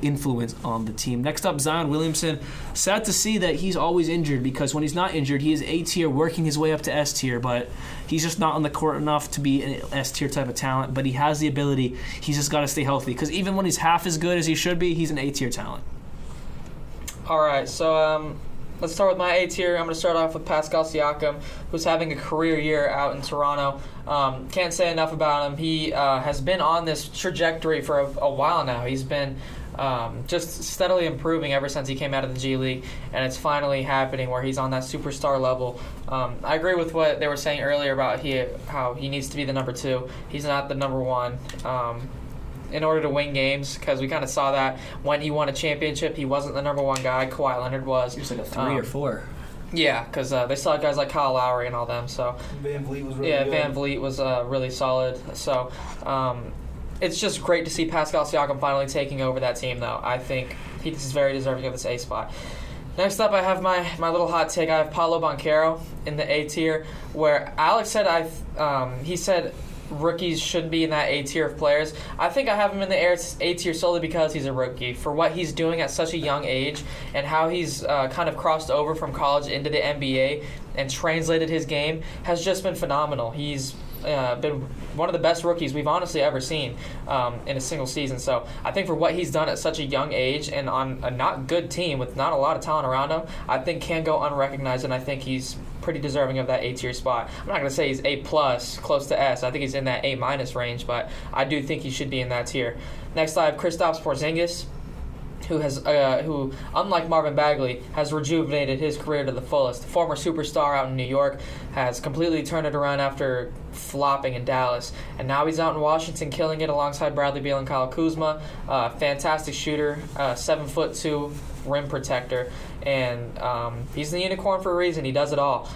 influence on the team. Next up, Zion Williamson. Sad to see that he's always injured, because when he's not injured, he is A tier, working his way up to S tier, but he's just not on the court enough to be an S tier type of talent. But he has the ability. He's just got to stay healthy, because even when he's half as good as he should be, he's an A tier talent. All right, so let's start with my A tier. I'm going to start off with Pascal Siakam, who's having a career year out in Toronto. Can't say enough about him. He has been on this trajectory for a while now. He's been just steadily improving ever since he came out of the G League, and it's finally happening where he's on that superstar level. I agree with what they were saying earlier about how he needs to be the number 2. He's not the number 1. In order to win games, because we kind of saw that when he won a championship, he wasn't the number 1 guy. Kawhi Leonard was. He was like a 3 or 4. Yeah, because they saw guys like Kyle Lowry and all them. So Van Vliet was really good. Van Vliet was really solid. So it's just great to see Pascal Siakam finally taking over that team, though. I think he's very deserving of this A spot. Next up, I have my little hot take. I have Paolo Banchero in the A tier, where Alex said he said rookies shouldn't be in that A tier of players. I think I have him in the A tier solely because he's a rookie. For what he's doing at such a young age and how he's kind of crossed over from college into the NBA and translated his game has just been phenomenal. He's been one of the best rookies we've honestly ever seen in a single season. So I think for what he's done at such a young age and on a not good team with not a lot of talent around him, I think can go unrecognized, and I think he's pretty deserving of that A tier spot. I'm not going to say he's A plus, close to S. I think he's in that A minus range, but I do think he should be in that tier. Next, I have Kristaps Porzingis, who, unlike Marvin Bagley, has rejuvenated his career to the fullest. The former superstar out in New York has completely turned it around after flopping in Dallas, and now he's out in Washington killing it alongside Bradley Beal and Kyle Kuzma. Fantastic shooter, 7'2" rim protector, and he's the unicorn for a reason. He does it all.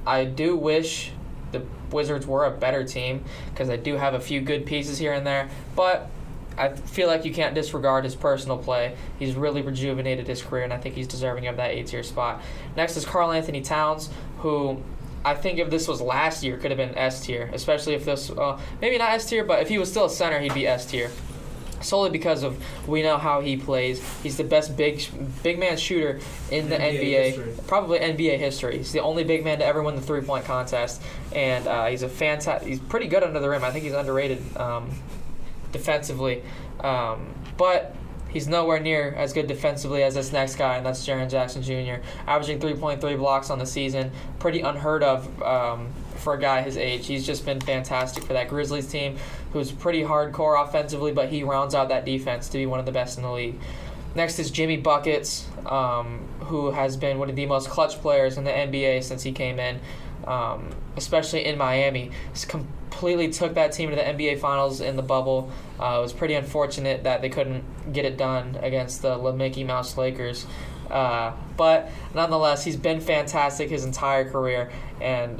I do wish the Wizards were a better team, because they do have a few good pieces here and there, but I feel like you can't disregard his personal play. He's really rejuvenated his career, and I think he's deserving of that A tier spot. Next is Karl Anthony Towns, who I think if this was last year could have been S tier, especially if this, maybe not S tier, but if he was still a center, he'd be S tier. Solely because of we know how he plays. He's the best big man shooter in the NBA history. Probably NBA history. He's the only big man to ever win the 3-point contest, and he's pretty good under the rim. I think he's underrated defensively, but he's nowhere near as good defensively as this next guy, and that's Jaren Jackson Jr., averaging 3.3 blocks on the season. Pretty unheard of for a guy his age. He's just been fantastic for that Grizzlies team, who's pretty hardcore offensively, but he rounds out that defense to be one of the best in the league. Next is Jimmy Buckets, who has been one of the most clutch players in the NBA since he came in, especially in Miami. He's completely took that team to the NBA Finals in the bubble. It was pretty unfortunate that they couldn't get it done against the Mickey Mouse Lakers. But nonetheless, he's been fantastic his entire career, and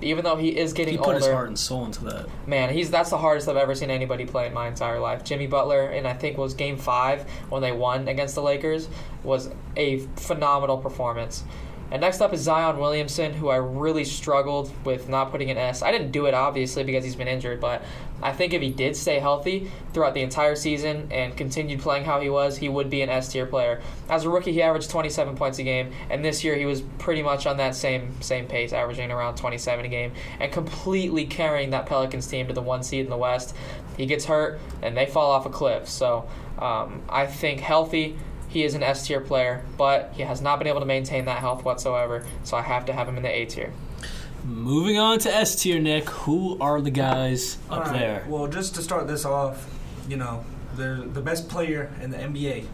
even though he is getting older, he put his heart and soul into that. Man, that's the hardest I've ever seen anybody play in my entire life. Jimmy Butler, and I think it was Game 5 when they won against the Lakers, was a phenomenal performance. And next up is Zion Williamson, who I really struggled with not putting an S. I didn't do it, obviously, because he's been injured, but I think if he did stay healthy throughout the entire season and continued playing how he was, he would be an S-tier player. As a rookie, he averaged 27 points a game, and this year he was pretty much on that same pace, averaging around 27 a game, and completely carrying that Pelicans team to the 1 seed in the West. He gets hurt, and they fall off a cliff. So I think healthy, he is an S-tier player, but he has not been able to maintain that health whatsoever, so I have to have him in the A tier. Moving on to S tier, Nick. Who are the guys up there? Well, just to start this off, they're the best player in the NBA.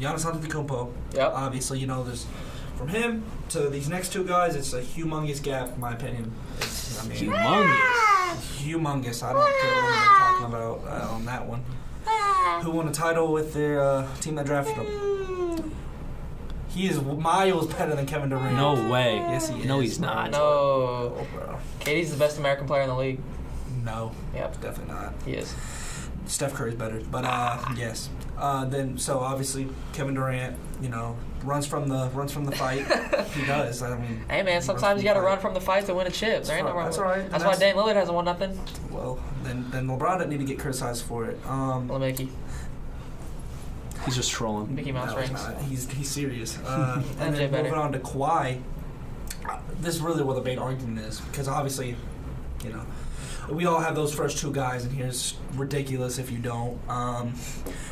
Giannis Antetokounmpo. Yep. Obviously, there's from him to these next two guys, it's a humongous gap, in my opinion. Humongous. I don't care what they're talking about on that one. Who won a title with their team that drafted him? He is miles better than Kevin Durant. No way. Yes, he is. No, he's not. No. Oh, bro. KD's the best American player in the league. No. Yep. Definitely not. He is. Steph Curry's better, but yes. Then so obviously Kevin Durant, runs from the fight. He does. I mean, hey man, sometimes you got to run from the fight to win a chip. There ain't no wrong. That's all right. That's why Dame Lillard hasn't won nothing. Well, then LeBron doesn't need to get criticized for it. Mickey. He's just trolling. Mickey Mouse rings. He's serious. And then moving on to Kawhi. This is really where the main argument is, because obviously, we all have those first two guys, and here's ridiculous if you don't.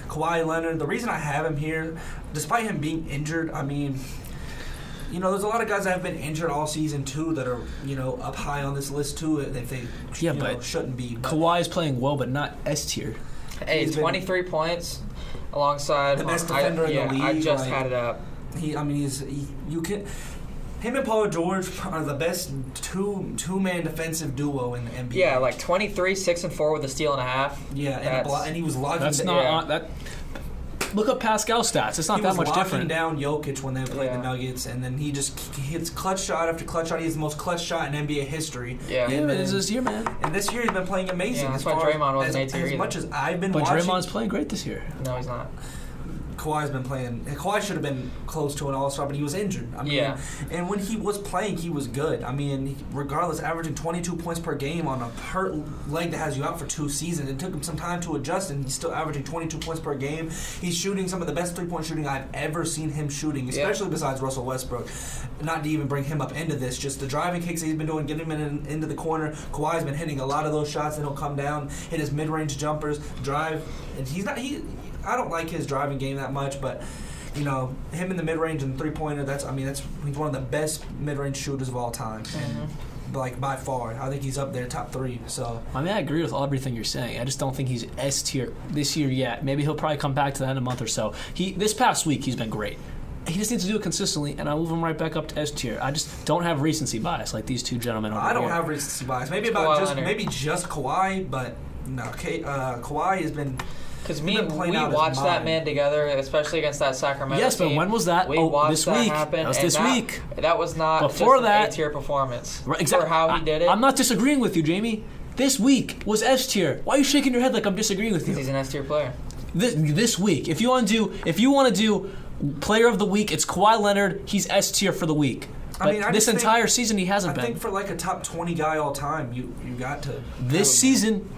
Kawhi Leonard, the reason I have him here, despite him being injured, I mean, there's a lot of guys that have been injured all season too that are, up high on this list too, if they shouldn't be. Kawhi is playing well, but not S tier. Hey, 23 points alongside the best defender in the league. I just had it up. Him and Paul George are the best two-man defensive duo in the NBA. Yeah, like 23, 6 and 4 with a steal and a half. Yeah, and he was logging. That's not that. Look up Pascal's stats. It's not that much different. He was locking down Jokic when they played the Nuggets, and then he hits clutch shot after clutch shot. He has the most clutch shot in NBA history. Yeah, it's this year, man. And this year he's been playing amazing. Yeah, that's why Draymond wasn't A tier as much as I've been watching. But Draymond's playing great this year. No, he's not. Kawhi's been playing. Kawhi should have been close to an All-Star, but he was injured. And when he was playing, he was good. I mean, regardless, averaging 22 points per game on a hurt leg that has you out for 2 seasons. It took him some time to adjust, and he's still averaging 22 points per game. He's shooting some of the best three-point shooting I've ever seen him shooting, especially besides Russell Westbrook. Not to even bring him up into this, just the driving kicks that he's been doing, getting him into the corner. Kawhi's been hitting a lot of those shots, and he'll come down, hit his mid-range jumpers, drive, and I don't like his driving game that much, but him in the mid-range and three-pointer, he's one of the best mid-range shooters of all time. Mm-hmm. Like by far, I think he's up there, top 3. So I agree with everything you're saying. I just don't think he's S tier this year yet. Maybe he'll probably come back to that in a month or so. This past week he's been great. He just needs to do it consistently, and I'll move him right back up to S tier. I just don't have recency bias like these two gentlemen over here. I don't have recency bias. Maybe just Kawhi, but no. Kawhi has been. Because we watched that man together, especially against that Sacramento team. Yes, but when was that? We watched this that week. happen. That was this week. That was not Before just an A-tier performance. Right, exactly. For how he did it. I'm not disagreeing with you, Jamie. This week was S tier. Why are you shaking your head like I'm disagreeing with you? He's an S-tier player. This week, if you want to do player of the week, it's Kawhi Leonard. He's S tier for the week. But this entire season he hasn't been. I think for like a top 20 guy all time, you got to. This season.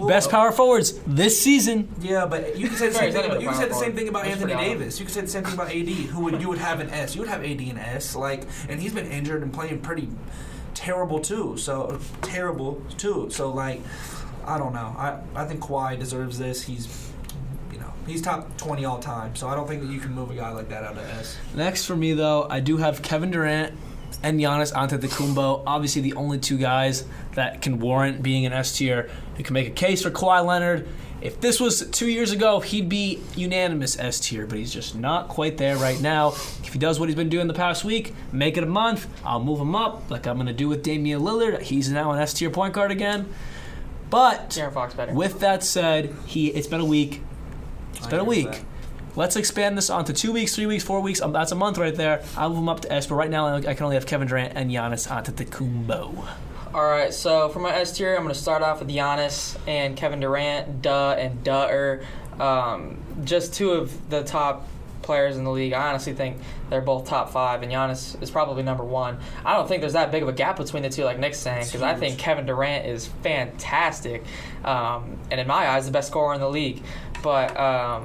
Best power forwards this season. Yeah, but you can say the same thing. You can say the same thing about Anthony Davis. You can say the same thing about AD. You would have an S. You would have AD an S. And he's been injured and playing pretty terrible too. So I don't know. I think Kawhi deserves this. He's top 20 all time. So I don't think that you can move a guy like that out of S. Next for me though, I do have Kevin Durant and Giannis Antetokounmpo, obviously the only two guys that can warrant being an S tier. You can make a case for Kawhi Leonard. If this was 2 years ago, he'd be unanimous S tier, but he's just not quite there right now. If he does what he's been doing the past week, make it a month, I'll move him up like I'm going to do with Damian Lillard. He's now an S tier point guard again. But De'Aaron Fox better. With that said, it's been a week. Let's expand this on to 2 weeks, 3 weeks, 4 weeks. That's a month right there. I'll move them up to S, but right now I can only have Kevin Durant and Giannis Antetokounmpo. All right, so for my S tier, I'm going to start off with Giannis and Kevin Durant, and Dutter. Just two of the top players in the league. I honestly think they're both top 5, and Giannis is probably number 1. I don't think there's that big of a gap between the two, like Nick's saying, because I think Kevin Durant is fantastic, and in my eyes, the best scorer in the league. But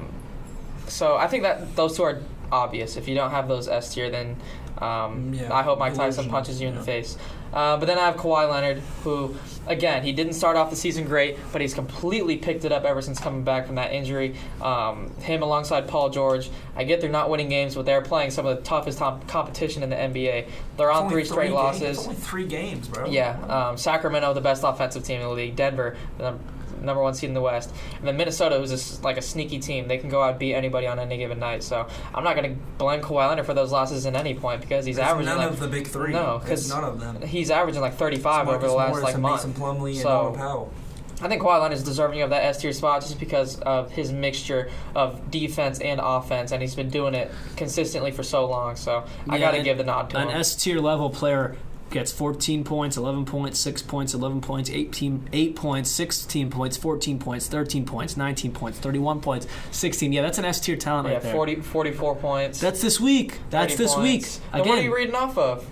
so I think that those two are obvious. If you don't have those S tier, then I hope Mike Tyson punches you in the face. But then I have Kawhi Leonard, who, again, he didn't start off the season great, but he's completely picked it up ever since coming back from that injury. Him alongside Paul George. I get they're not winning games, but they're playing some of the toughest competition in the NBA. They're on 3 straight losses. It's only 3 games, bro. Yeah. Sacramento, the best offensive team in the league. Denver, the number 1 seed in the West. And then Minnesota, who's a sneaky team. They can go out and beat anybody on any given night. So I'm not going to blame Kawhi Leonard for those losses at any point because he's averaging none of the big 3. No, because none of them. He's averaging like 35 over the last month. Mason Plumlee and Norman Powell. I think Kawhi Leonard is deserving of that S tier spot just because of his mixture of defense and offense, and he's been doing it consistently for so long. So I got to give the nod to him. An S tier level player gets 14 points, 11 points, 6 points, 11 points, 8 points, 16 points, 14 points, 13 points, 19 points, 31 points, 16. Yeah, that's an S tier talent right there. 44 points. That's this week. That's this week. Again, what are you reading off of?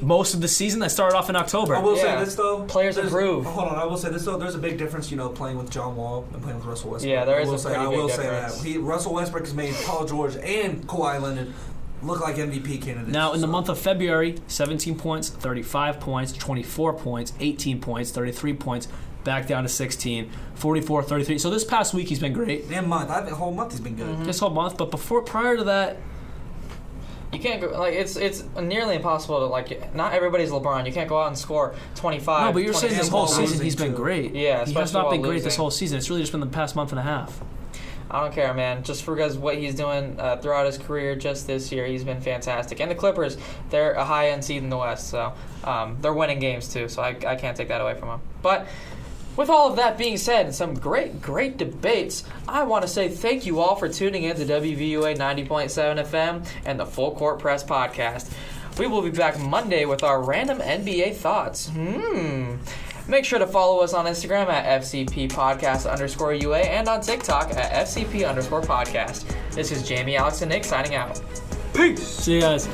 Most of the season that started off in October. I will say this though. Players improve. Hold on, I will say this though. There's a big difference, playing with John Wall and playing with Russell Westbrook. Yeah, there is a pretty big difference. I will say that. Russell Westbrook has made Paul George and Kawhi Leonard look like MVP candidates. Now, in the month of February, 17 points, 35 points, 24 points, 18 points, 33 points, back down to 16, 44, 33. So this past week he's been great. Damn month. The whole month he's been good. This whole month, but prior to that, you can't go it's nearly impossible to not everybody's LeBron. You can't go out and score 25. No, but you're saying this whole season he's been great. Yeah, he has not been great losing. this whole season. It's really just been the past month and a half. I don't care, man. Just because what he's doing throughout his career, just this year, he's been fantastic. And the Clippers, they're a high-end seed in the West, so they're winning games too. So I can't take that away from them. But with all of that being said, and some great debates, I want to say thank you all for tuning in to WVUA 90.7 FM and the Full Court Press podcast. We will be back Monday with our random NBA thoughts. Make sure to follow us on Instagram at FCP_UA and on TikTok at FCP_podcast. This is Jamie, Alex, and Nick signing out. Peace. See you guys.